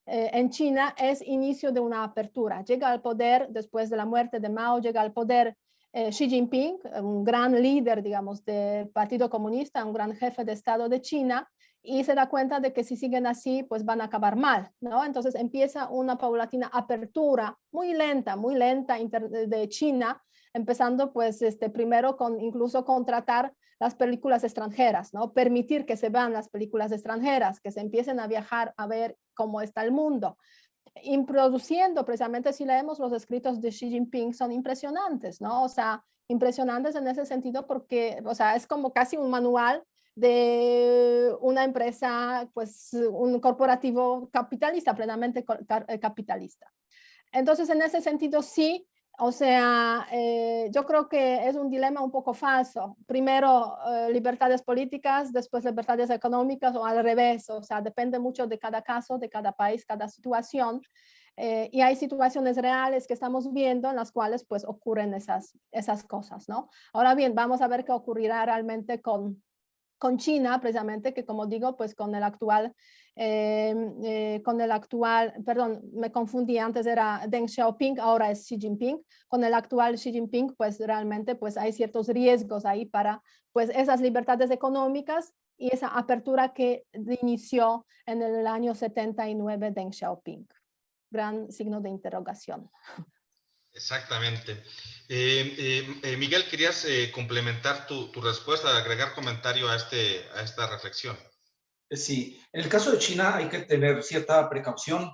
en China es inicio de una apertura. Llega al poder, después de la muerte de Mao, llega al poder Xi Jinping, un gran líder, digamos, del Partido Comunista, un gran jefe de Estado de China, y se da cuenta de que si siguen así, pues van a acabar mal, ¿no? Entonces empieza una paulatina apertura muy lenta de China, empezando pues primero con incluso contratar las películas extranjeras, ¿no? Permitir que se vean las películas extranjeras, que se empiecen a viajar a ver cómo está el mundo. Introduciendo, precisamente si leemos los escritos de Xi Jinping, son impresionantes, ¿no? O sea, impresionantes en ese sentido porque, o sea, es como casi un manual de una empresa, pues un corporativo capitalista, plenamente capitalista. Entonces, en ese sentido, sí, o sea, yo creo que es un dilema un poco falso. Primero, libertades políticas, después libertades económicas o al revés. O sea, depende mucho de cada caso, de cada país, cada situación. Y hay situaciones reales que estamos viendo en las cuales pues ocurren esas cosas, ¿no? Ahora bien, vamos a ver qué ocurrirá realmente con China, precisamente, que como digo, pues con el actual, perdón, me confundí, antes era Deng Xiaoping, ahora es Xi Jinping, con el actual Xi Jinping, pues realmente pues hay ciertos riesgos ahí para pues esas libertades económicas y esa apertura que inició en el año 79 Deng Xiaoping. Gran signo de interrogación. Exactamente. Miguel, ¿querías complementar tu respuesta, agregar comentario a esta reflexión? Sí, en el caso de China hay que tener cierta precaución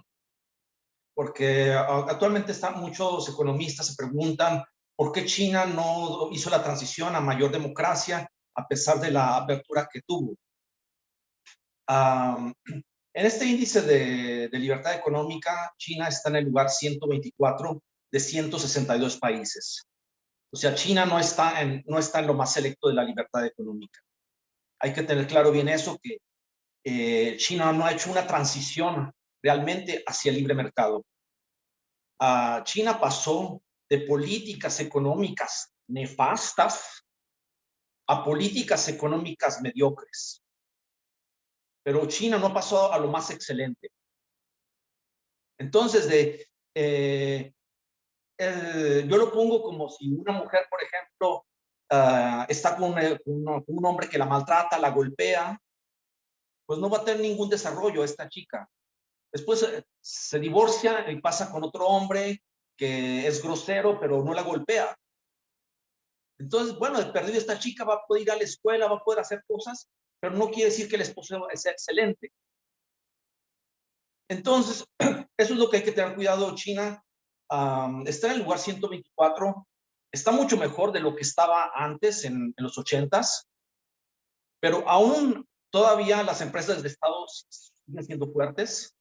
porque actualmente muchos economistas se preguntan por qué China no hizo la transición a mayor democracia a pesar de la apertura que tuvo. En este índice de libertad económica, China está en el lugar 124 de 162 países. O sea, China no está en lo más selecto de la libertad económica. Hay que tener claro bien eso, que China no ha hecho una transición realmente hacia el libre mercado. China pasó de políticas económicas nefastas a políticas económicas mediocres. Pero China no pasó a lo más excelente. Entonces, yo lo pongo como si una mujer, por ejemplo, está con un hombre que la maltrata, la golpea, pues no va a tener ningún desarrollo esta chica. Después se divorcia y pasa con otro hombre que es grosero, pero no la golpea. Entonces, bueno, de perdido esta chica va a poder ir a la escuela, va a poder hacer cosas, pero no quiere decir que el esposo sea excelente. Entonces, eso es lo que hay que tener cuidado. China está en el lugar 124, está mucho mejor de lo que estaba antes en los 80s, pero aún todavía las empresas de Estado siguen siendo fuertes.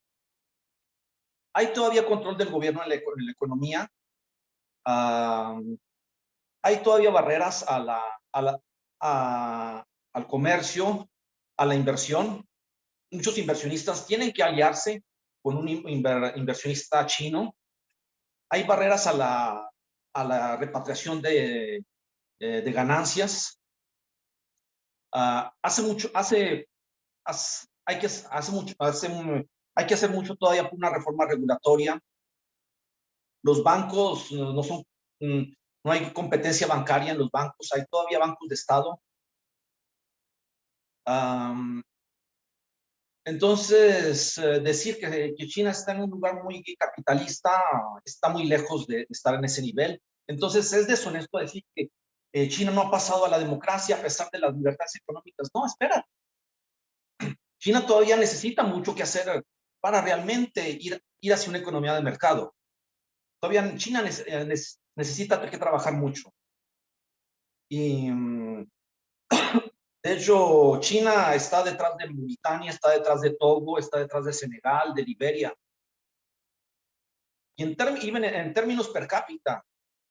Hay todavía control del gobierno en la economía. Hay todavía barreras al comercio, a la inversión. Muchos inversionistas tienen que aliarse con un inversionista chino. Hay barreras a la repatriación de ganancias. Hay que hacer mucho todavía por una reforma regulatoria. Los bancos no hay competencia bancaria en los bancos, hay todavía bancos de Estado. Entonces, decir que China está en un lugar muy capitalista está muy lejos de estar en ese nivel. Entonces, es deshonesto decir que China no ha pasado a la democracia a pesar de las libertades económicas. No, espera. China todavía necesita mucho que hacer para realmente ir hacia una economía de mercado. Todavía China necesita que trabajar mucho. Y de hecho, China está detrás de Mauritania, está detrás de Togo, está detrás de Senegal, de Liberia. Y en términos per cápita,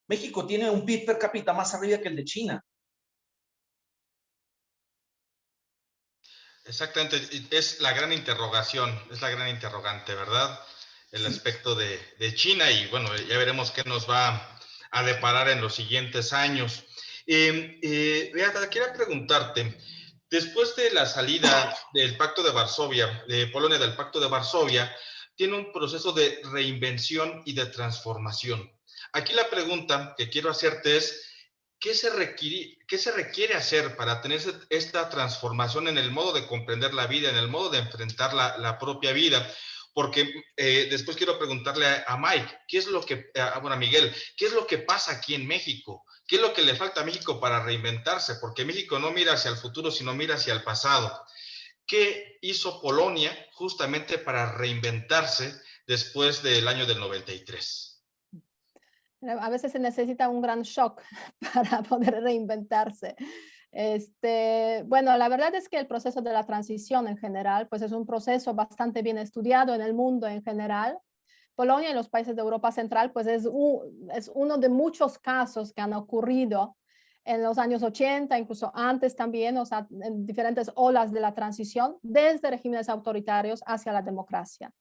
México tiene un PIB per cápita más arriba que el de China. Exactamente, es la gran interrogación, es la gran interrogante, ¿verdad? El aspecto de China y bueno, ya veremos qué nos va a deparar en los siguientes años. Beata, quería preguntarte, después de la salida del Pacto de Varsovia, de Polonia del Pacto de Varsovia, tiene un proceso de reinvención y de transformación. Aquí la pregunta que quiero hacerte es, ¿qué se requiere hacer para tener esta transformación en el modo de comprender la vida, en el modo de enfrentar la propia vida? Porque después quiero preguntarle a Mike, ¿qué es lo que, bueno, a Miguel, qué es lo que pasa aquí en México? ¿Qué es lo que le falta a México para reinventarse? Porque México no mira hacia el futuro, sino mira hacia el pasado. ¿Qué hizo Polonia justamente para reinventarse después del año del 93? A veces se necesita un gran shock para poder reinventarse. Bueno, la verdad es que el proceso de la transición en general, pues es un proceso bastante bien estudiado en el mundo en general. Polonia y los países de Europa Central, pues es uno de muchos casos que han ocurrido en los años 80, incluso antes también, o sea, en diferentes olas de la transición, desde regímenes autoritarios hacia la democracia.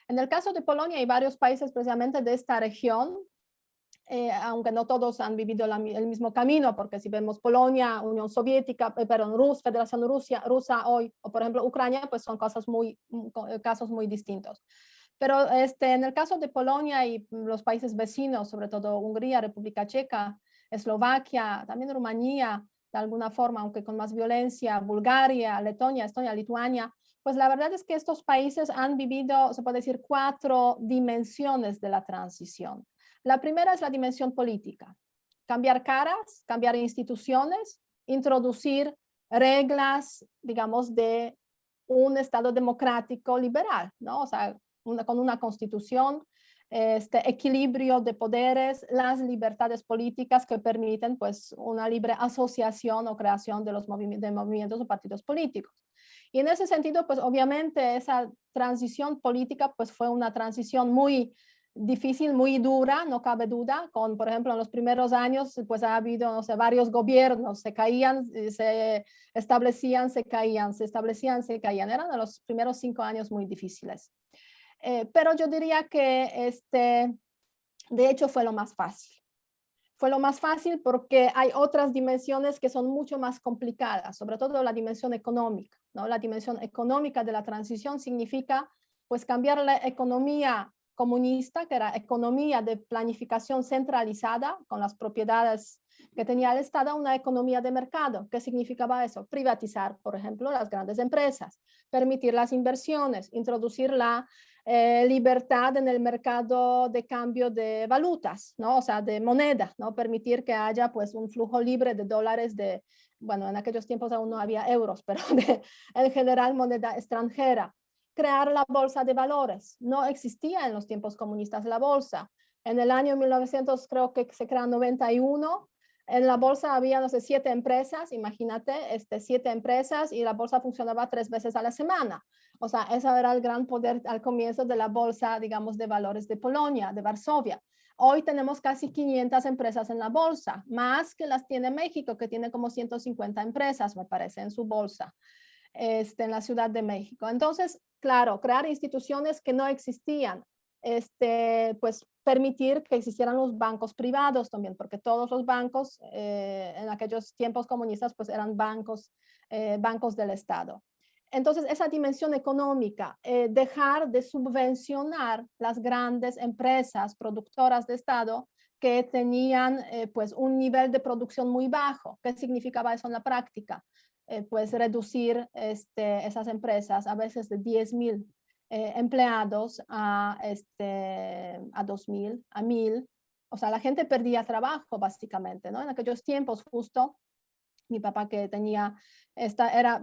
En el caso de Polonia hay varios países precisamente de esta región, aunque no todos han vivido el mismo camino, porque si vemos Polonia, Unión Soviética, Federación Rusa hoy, o por ejemplo Ucrania, pues son casos muy distintos. Pero en el caso de Polonia y los países vecinos, sobre todo Hungría, República Checa, Eslovaquia, también Rumanía, de alguna forma, aunque con más violencia, Bulgaria, Letonia, Estonia, Lituania, pues la verdad es que estos países han vivido, se puede decir, 4 dimensiones de la transición. La primera es la dimensión política, cambiar caras, cambiar instituciones, introducir reglas, digamos, de un Estado democrático liberal, ¿no? O sea, con una constitución, equilibrio de poderes, las libertades políticas que permiten pues una libre asociación o creación de los movimientos o partidos políticos. Y en ese sentido, pues obviamente esa transición política pues fue una transición muy difícil, muy dura, no cabe duda, con, por ejemplo, en los primeros años, pues ha habido, no sé, varios gobiernos, se caían, se establecían, se caían, se establecían, se caían. Eran de los primeros 5 años muy difíciles. Pero yo diría que, de hecho, fue lo más fácil. Fue lo más fácil porque hay otras dimensiones que son mucho más complicadas, sobre todo la dimensión económica, ¿no? La dimensión económica de la transición significa, pues, cambiar la economía comunista, que era economía de planificación centralizada, con las propiedades que tenía el Estado, a una economía de mercado. ¿Qué significaba eso? Privatizar, por ejemplo, las grandes empresas, permitir las inversiones, introducir la libertad en el mercado de cambio de valutas, ¿no? O sea, de moneda, ¿no? Permitir que haya pues un flujo libre de dólares bueno, en aquellos tiempos aún no había euros, pero en general moneda extranjera. Crear la bolsa de valores. No existía en los tiempos comunistas la bolsa. En el año 1900 creo que se crea 91. En la bolsa había, no sé, 7 empresas, imagínate, 7 empresas y la bolsa funcionaba 3 veces a la semana. O sea, ese era el gran poder al comienzo de la bolsa, digamos, de valores de Polonia, de Varsovia. Hoy tenemos casi 500 empresas en la bolsa, más que las tiene México, que tiene como 150 empresas, me parece, en su bolsa, en la Ciudad de México. Entonces, claro, crear instituciones que no existían, pues permitir que existieran los bancos privados también, porque todos los bancos en aquellos tiempos comunistas pues eran bancos del Estado. Entonces, esa dimensión económica, dejar de subvencionar las grandes empresas productoras de Estado que tenían pues un nivel de producción muy bajo. ¿Qué significaba eso en la práctica? Pues reducir esas empresas a veces de 10,000 empleados a 2,000, a 1,000. O sea, la gente perdía trabajo básicamente, ¿no? En aquellos tiempos justo mi papá que tenía,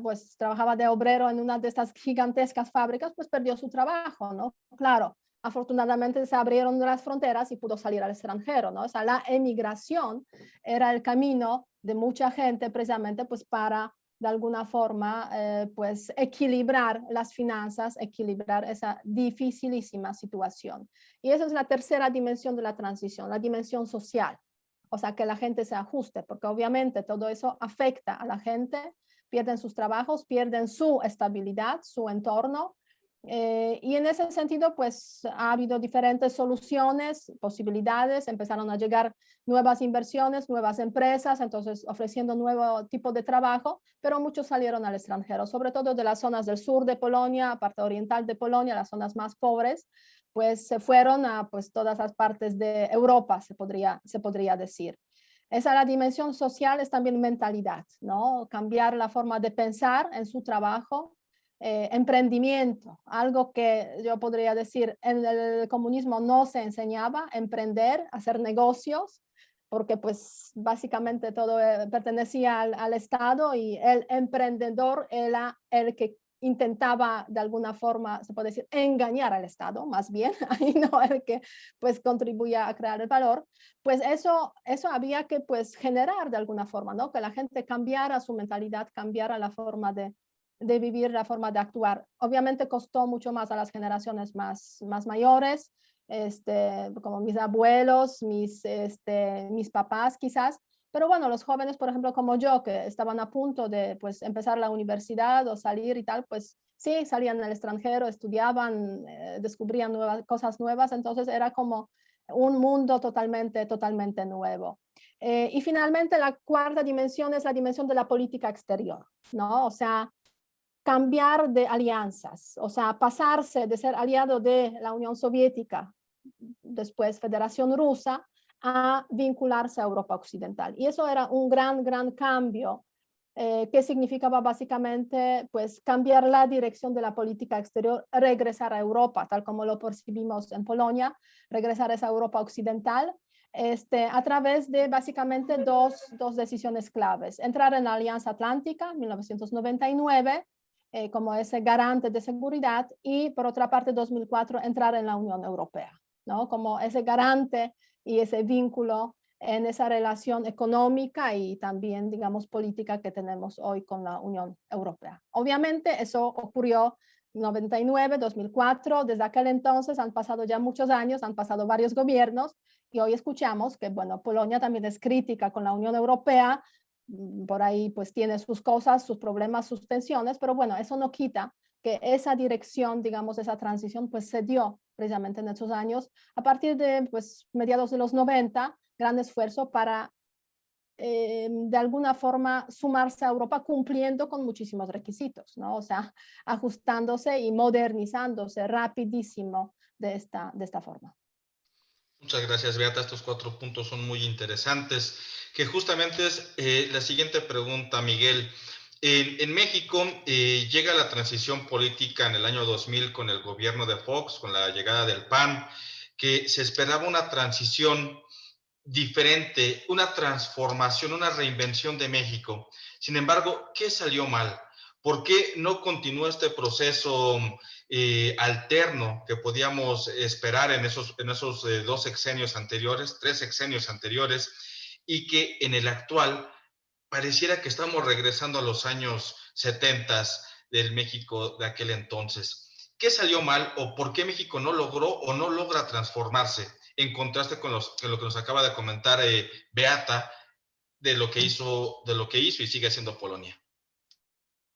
pues trabajaba de obrero en una de estas gigantescas fábricas, pues perdió su trabajo, ¿no? Claro, afortunadamente se abrieron las fronteras y pudo salir al extranjero, ¿no? O sea, la emigración era el camino de mucha gente precisamente pues para de alguna forma pues equilibrar las finanzas, equilibrar esa dificilísima situación. Y esa es la tercera dimensión de la transición, la dimensión social. O sea, que la gente se ajuste, porque obviamente todo eso afecta a la gente pierden sus trabajos, pierden su estabilidad, su entorno. Y en ese sentido, pues ha habido diferentes soluciones, posibilidades, empezaron a llegar nuevas inversiones, nuevas empresas, entonces ofreciendo nuevo tipo de trabajo, pero muchos salieron al extranjero, sobre todo de las zonas del sur de Polonia, parte oriental de Polonia, las zonas más pobres, pues se fueron a pues, todas las partes de Europa, se podría decir. Esa la dimensión social, es también mentalidad, ¿no? Cambiar la forma de pensar en su trabajo, emprendimiento, algo que yo podría decir en el comunismo no se enseñaba, emprender, hacer negocios, porque pues básicamente todo pertenecía al Estado y el emprendedor era el que intentaba de alguna forma, se puede decir, engañar al Estado, más bien, y no el que pues contribuía a crear el valor, pues eso había que pues generar de alguna forma, ¿no? Que la gente cambiara su mentalidad, cambiara la forma de vivir, la forma de actuar. Obviamente costó mucho más a las generaciones más mayores, como mis abuelos, mis papás quizás, pero bueno, los jóvenes, por ejemplo, como yo, que estaban a punto de pues, empezar la universidad o salir y tal, pues sí, salían al extranjero, estudiaban, descubrían cosas nuevas, entonces era como un mundo totalmente nuevo. Y finalmente la cuarta dimensión es la dimensión de la política exterior, ¿no? O sea, cambiar de alianzas, o sea, pasarse de ser aliado de la Unión Soviética, después Federación Rusa, a vincularse a Europa Occidental. Y eso era un gran cambio que significaba básicamente pues, cambiar la dirección de la política exterior, regresar a Europa, tal como lo percibimos en Polonia, regresar a esa Europa Occidental, a través de básicamente dos decisiones claves. Entrar en la Alianza Atlántica, 1999, como ese garante de seguridad, y por otra parte, 2004, entrar en la Unión Europea, ¿no? Como ese garante y ese vínculo en esa relación económica y también, digamos, política que tenemos hoy con la Unión Europea. Obviamente eso ocurrió en 99, 2004, desde aquel entonces han pasado ya muchos años, han pasado varios gobiernos y hoy escuchamos que, bueno, Polonia también es crítica con la Unión Europea, por ahí pues tiene sus cosas, sus problemas, sus tensiones, pero bueno, eso no quita que esa dirección, digamos, esa transición pues se dio precisamente en esos años, a partir de pues mediados de los 90, gran esfuerzo para de alguna forma sumarse a Europa cumpliendo con muchísimos requisitos, ¿no? O sea, ajustándose y modernizándose rapidísimo de esta forma. Muchas gracias, Beata. Estos 4 puntos son muy interesantes, que justamente es la siguiente pregunta, Miguel. En México llega la transición política en el año 2000 con el gobierno de Fox, con la llegada del PAN, que se esperaba una transición diferente, una transformación, una reinvención de México. Sin embargo, ¿qué salió mal? ¿Por qué no continuó este proceso alterno que podíamos esperar en esos 2 sexenios anteriores, 3 sexenios anteriores, y que en el actual pareciera que estamos regresando a los años 70 del México de aquel entonces? ¿Qué salió mal o por qué México no logró o no logra transformarse? En contraste con lo que nos acaba de comentar Beata de lo que hizo y sigue haciendo Polonia.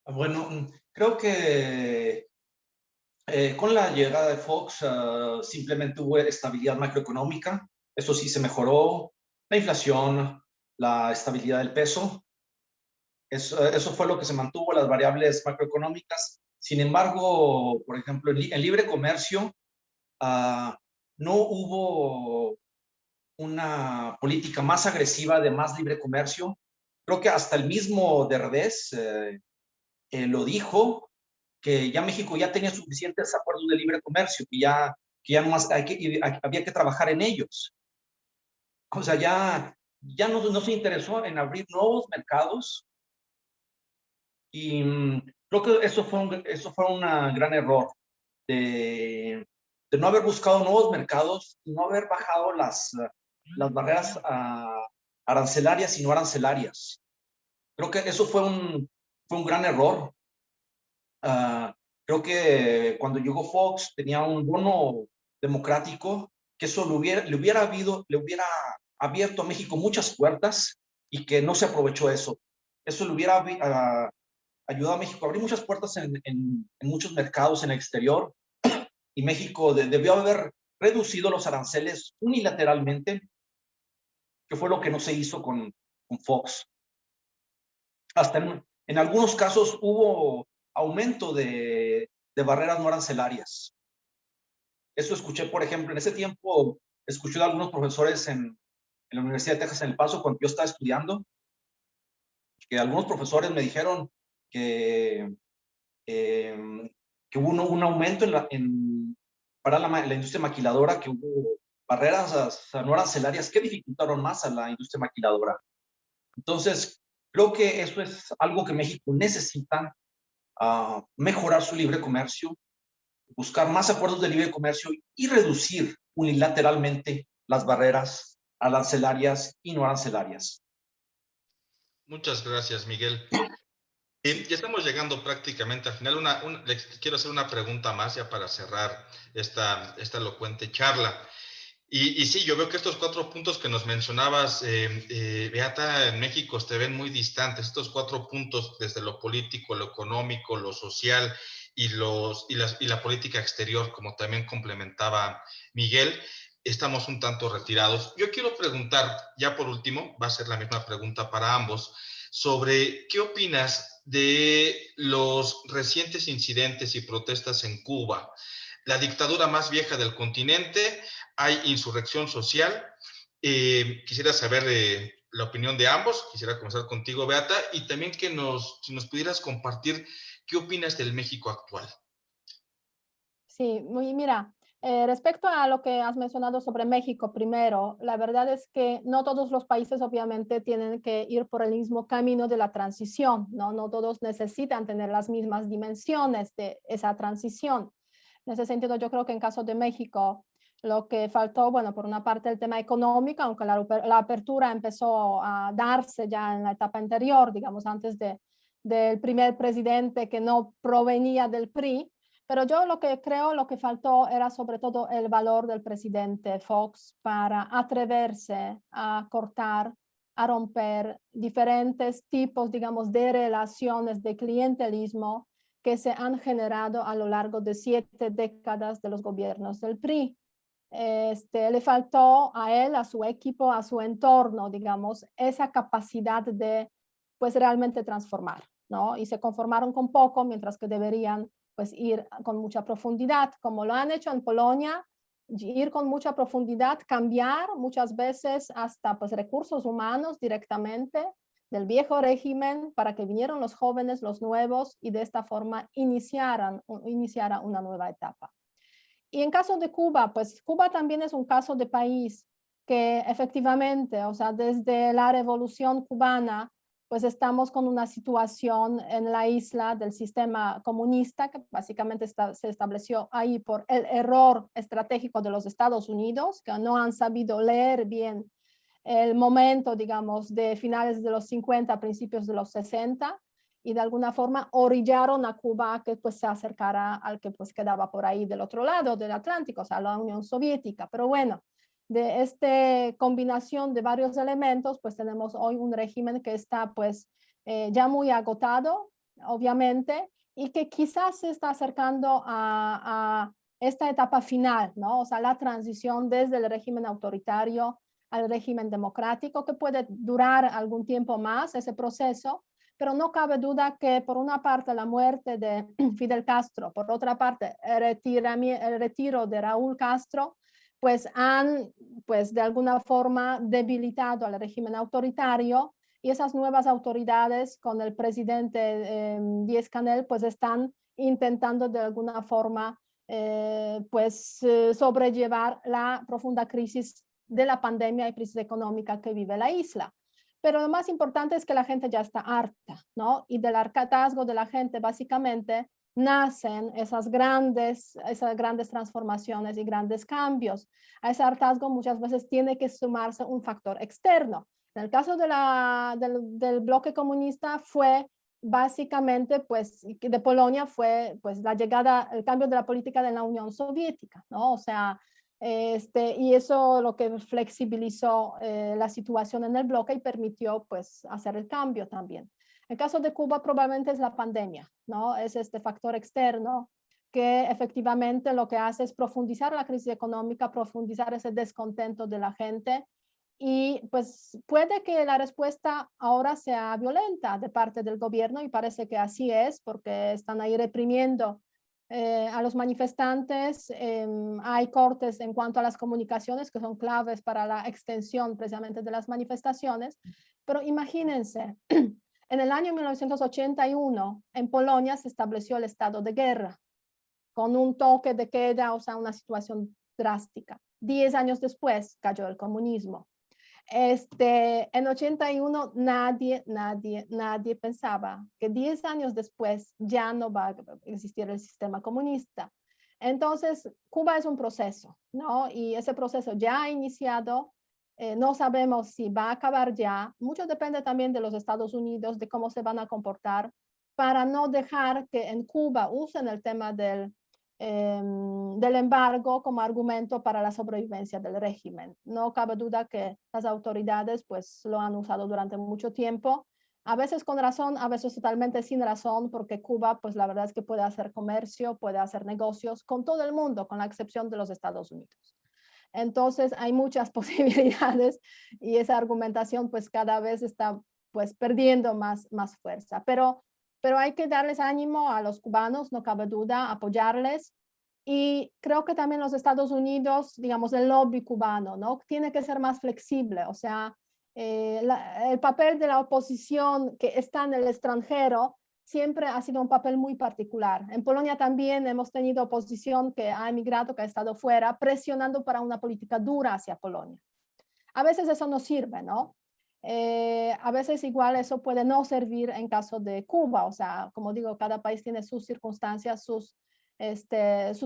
Bueno, creo que con la llegada de Fox simplemente hubo estabilidad macroeconómica. Eso sí se mejoró, la inflación, la estabilidad del peso. Eso fue lo que se mantuvo, las variables macroeconómicas. Sin embargo, por ejemplo, en libre comercio no hubo una política más agresiva de más libre comercio. Creo que hasta el mismo Derbez lo dijo, que ya México ya tenía suficientes acuerdos de libre comercio, que ya nomás había que trabajar en ellos. O sea, ya no se interesó en abrir nuevos mercados y creo que eso fue un gran error de no haber buscado nuevos mercados y no haber bajado las barreras arancelarias y no arancelarias. Creo que eso fue un gran error. Creo que cuando llegó Fox tenía un bono democrático que eso le hubiera abierto a México muchas puertas y que no se aprovechó eso. Eso le hubiera ayudó a México a abrir muchas puertas en muchos mercados en el exterior, y México debió haber reducido los aranceles unilateralmente, que fue lo que no se hizo con Fox. Hasta en algunos casos hubo aumento de barreras no arancelarias. Eso escuché, por ejemplo, en ese tiempo, escuché de algunos profesores en la Universidad de Texas en El Paso, cuando yo estaba estudiando, que algunos profesores me dijeron que hubo un aumento para la industria maquiladora, que hubo barreras no arancelarias que dificultaron más a la industria maquiladora. Entonces, creo que eso es algo que México necesita, mejorar su libre comercio, buscar más acuerdos de libre comercio y reducir unilateralmente las barreras arancelarias y no arancelarias. Muchas gracias, Miguel. Ya estamos llegando prácticamente al final. Les quiero hacer una pregunta más ya para cerrar esta elocuente charla. Y sí, yo veo que estos 4 puntos que nos mencionabas, Beata, en México te ven muy distantes. Estos 4 puntos, desde lo político, lo económico, lo social y la política exterior, como también complementaba Miguel, estamos un tanto retirados. Yo quiero preguntar, ya por último, va a ser la misma pregunta para ambos, sobre qué opinas de los recientes incidentes y protestas en Cuba, la dictadura más vieja del continente. Hay insurrección social. Quisiera saber la opinión de ambos. Quisiera comenzar contigo, Beata, y también si nos pudieras compartir qué opinas del México actual. Sí, mira, respecto a lo que has mencionado sobre México primero, la verdad es que no todos los países obviamente tienen que ir por el mismo camino de la transición, ¿no? No todos necesitan tener las mismas dimensiones de esa transición. En ese sentido, yo creo que en caso de México, lo que faltó, bueno, por una parte el tema económico, aunque la apertura empezó a darse ya en la etapa anterior, digamos, antes del primer presidente que no provenía del PRI, pero yo lo que creo, lo que faltó era sobre todo el valor del presidente Fox para atreverse a cortar, a romper diferentes tipos, digamos, de relaciones de clientelismo que se han generado a lo largo de 7 décadas de los gobiernos del PRI. Le faltó a él, a su equipo, a su entorno, digamos, esa capacidad de, pues, realmente transformar, ¿no? Y se conformaron con poco, mientras que deberían, pues, ir con mucha profundidad, como lo han hecho en Polonia, ir con mucha profundidad, cambiar muchas veces hasta, pues, recursos humanos directamente del viejo régimen para que vinieran los jóvenes, los nuevos, y de esta forma iniciara una nueva etapa. Y en caso de Cuba, pues Cuba también es un caso de país que efectivamente, o sea, desde la revolución cubana, pues estamos con una situación en la isla del sistema comunista que básicamente se estableció ahí por el error estratégico de los Estados Unidos, que no han sabido leer bien el momento, digamos, de finales de los 50, principios de los 60, y de alguna forma orillaron a Cuba a que, pues, se acercara al que, pues, quedaba por ahí del otro lado del Atlántico, o sea, la Unión Soviética. Pero bueno, de esta combinación de varios elementos, pues tenemos hoy un régimen que está, pues, ya muy agotado, obviamente, y que quizás se está acercando a esta etapa final, ¿no? O sea, la transición desde el régimen autoritario al régimen democrático, que puede durar algún tiempo más ese proceso, pero no cabe duda que por una parte la muerte de Fidel Castro, por otra parte el retiro de Raúl Castro, pues han, pues, de alguna forma debilitado al régimen autoritario, y esas nuevas autoridades con el presidente Díaz-Canel pues están intentando de alguna forma sobrellevar la profunda crisis de la pandemia y crisis económica que vive la isla. Pero lo más importante es que la gente ya está harta, ¿no? Y del hartazgo de la gente básicamente nacen esas grandes transformaciones y grandes cambios. A ese hartazgo muchas veces tiene que sumarse un factor externo. En el caso del bloque comunista fue básicamente, pues, de Polonia fue, pues, la llegada, el cambio de la política de la Unión Soviética, ¿no? O sea, y eso lo que flexibilizó la situación en el bloque y permitió, pues, hacer el cambio también. El caso de Cuba probablemente es la pandemia, ¿no? Es este factor externo que efectivamente lo que hace es profundizar la crisis económica, profundizar ese descontento de la gente y pues puede que la respuesta ahora sea violenta de parte del gobierno y parece que así es porque están ahí reprimiendo a los manifestantes. Hay cortes en cuanto a las comunicaciones que son claves para la extensión precisamente de las manifestaciones, pero imagínense, en el año 1981 en Polonia se estableció el estado de guerra con un toque de queda, o sea, una situación drástica. 10 años después cayó el comunismo. En 81 nadie pensaba que 10 años después ya no va a existir el sistema comunista. Entonces, Cuba es un proceso, ¿no? Y ese proceso ya ha iniciado. No sabemos si va a acabar ya. Mucho depende también de los Estados Unidos, de cómo se van a comportar para no dejar que en Cuba usen el tema del embargo como argumento para la sobrevivencia del régimen. No cabe duda que las autoridades pues lo han usado durante mucho tiempo, a veces con razón, a veces totalmente sin razón, porque Cuba pues la verdad es que puede hacer comercio, puede hacer negocios con todo el mundo, con la excepción de los Estados Unidos. Entonces hay muchas posibilidades y esa argumentación pues cada vez está pues perdiendo más fuerza. Pero hay que darles ánimo a los cubanos, no cabe duda, apoyarles. Y creo que también los Estados Unidos, digamos, el lobby cubano, ¿no? Tiene que ser más flexible. O sea, el papel de la oposición que está en el extranjero siempre ha sido un papel muy particular. En Polonia también hemos tenido oposición que ha emigrado, que ha estado fuera, presionando para una política dura hacia Polonia. A veces eso no sirve, ¿no? A veces igual eso puede no servir en caso de Cuba, o sea, como digo, cada país tiene sus circunstancias, sus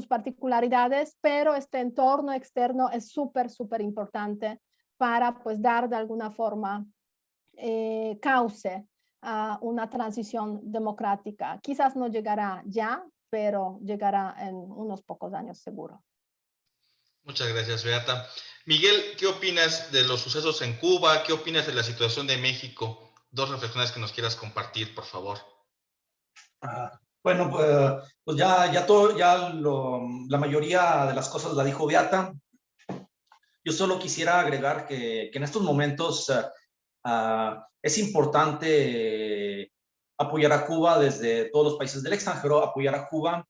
particularidades, pero este entorno externo es súper importante para pues dar de alguna forma cauce a una transición democrática. Quizás no llegará ya, pero llegará en unos pocos años seguro. Muchas gracias, Beata. Miguel, ¿qué opinas de los sucesos en Cuba? ¿Qué opinas de la situación de México? Dos reflexiones que nos quieras compartir, por favor. Bueno, pues la mayoría de las cosas la dijo Beata. Yo solo quisiera agregar que en estos momentos es importante apoyar a Cuba desde todos los países del extranjero, apoyar a Cuba,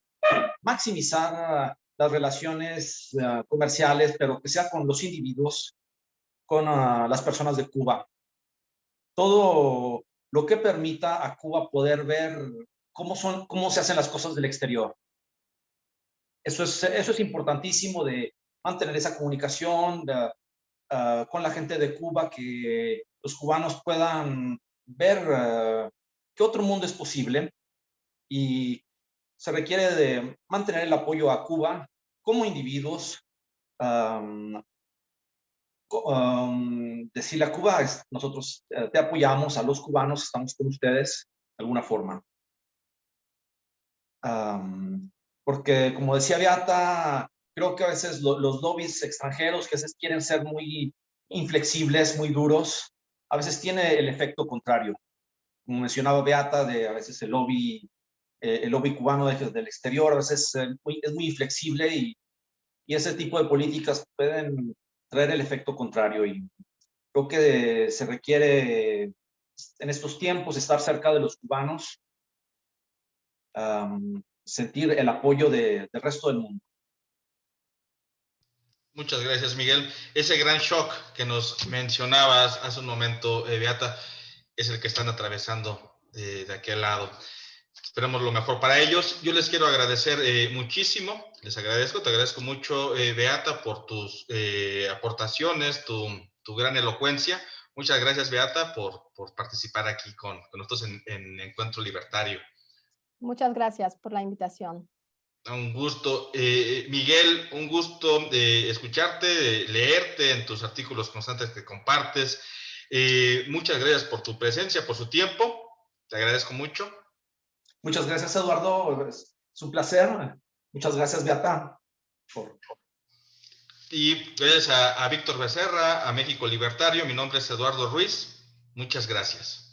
maximizar las relaciones comerciales, pero que sea con los individuos, con las personas de Cuba. Todo lo que permita a Cuba poder ver cómo se hacen las cosas del exterior. Eso es importantísimo, de mantener esa comunicación con la gente de Cuba, que los cubanos puedan ver que otro mundo es posible, y se requiere de mantener el apoyo a Cuba como individuos. Decirle a Cuba, nosotros te apoyamos, a los cubanos estamos con ustedes de alguna forma. Porque, como decía Beata, creo que a veces los lobbies extranjeros, que a veces quieren ser muy inflexibles, muy duros, a veces tiene el efecto contrario. Como mencionaba Beata, a veces el lobby cubano del exterior a veces es muy inflexible, y ese tipo de políticas pueden traer el efecto contrario. Y creo que se requiere en estos tiempos estar cerca de los cubanos, sentir el apoyo del resto del mundo. Muchas gracias, Miguel. Ese gran shock que nos mencionabas hace un momento, Beata, es el que están atravesando de aquel lado. Esperemos lo mejor para ellos. Yo les quiero agradecer muchísimo. Les agradezco, te agradezco mucho, Beata, por tus aportaciones, tu gran elocuencia. Muchas gracias, Beata, por participar aquí con nosotros en Encuentro Libertario. Muchas gracias por la invitación. Un gusto. Miguel, un gusto escucharte, leerte en tus artículos constantes que compartes. Muchas gracias por tu presencia, por su tiempo. Te agradezco mucho. Muchas gracias, Eduardo. Es un placer. Muchas gracias, Beata. Y gracias a Víctor Becerra, a México Libertario. Mi nombre es Eduardo Ruiz. Muchas gracias.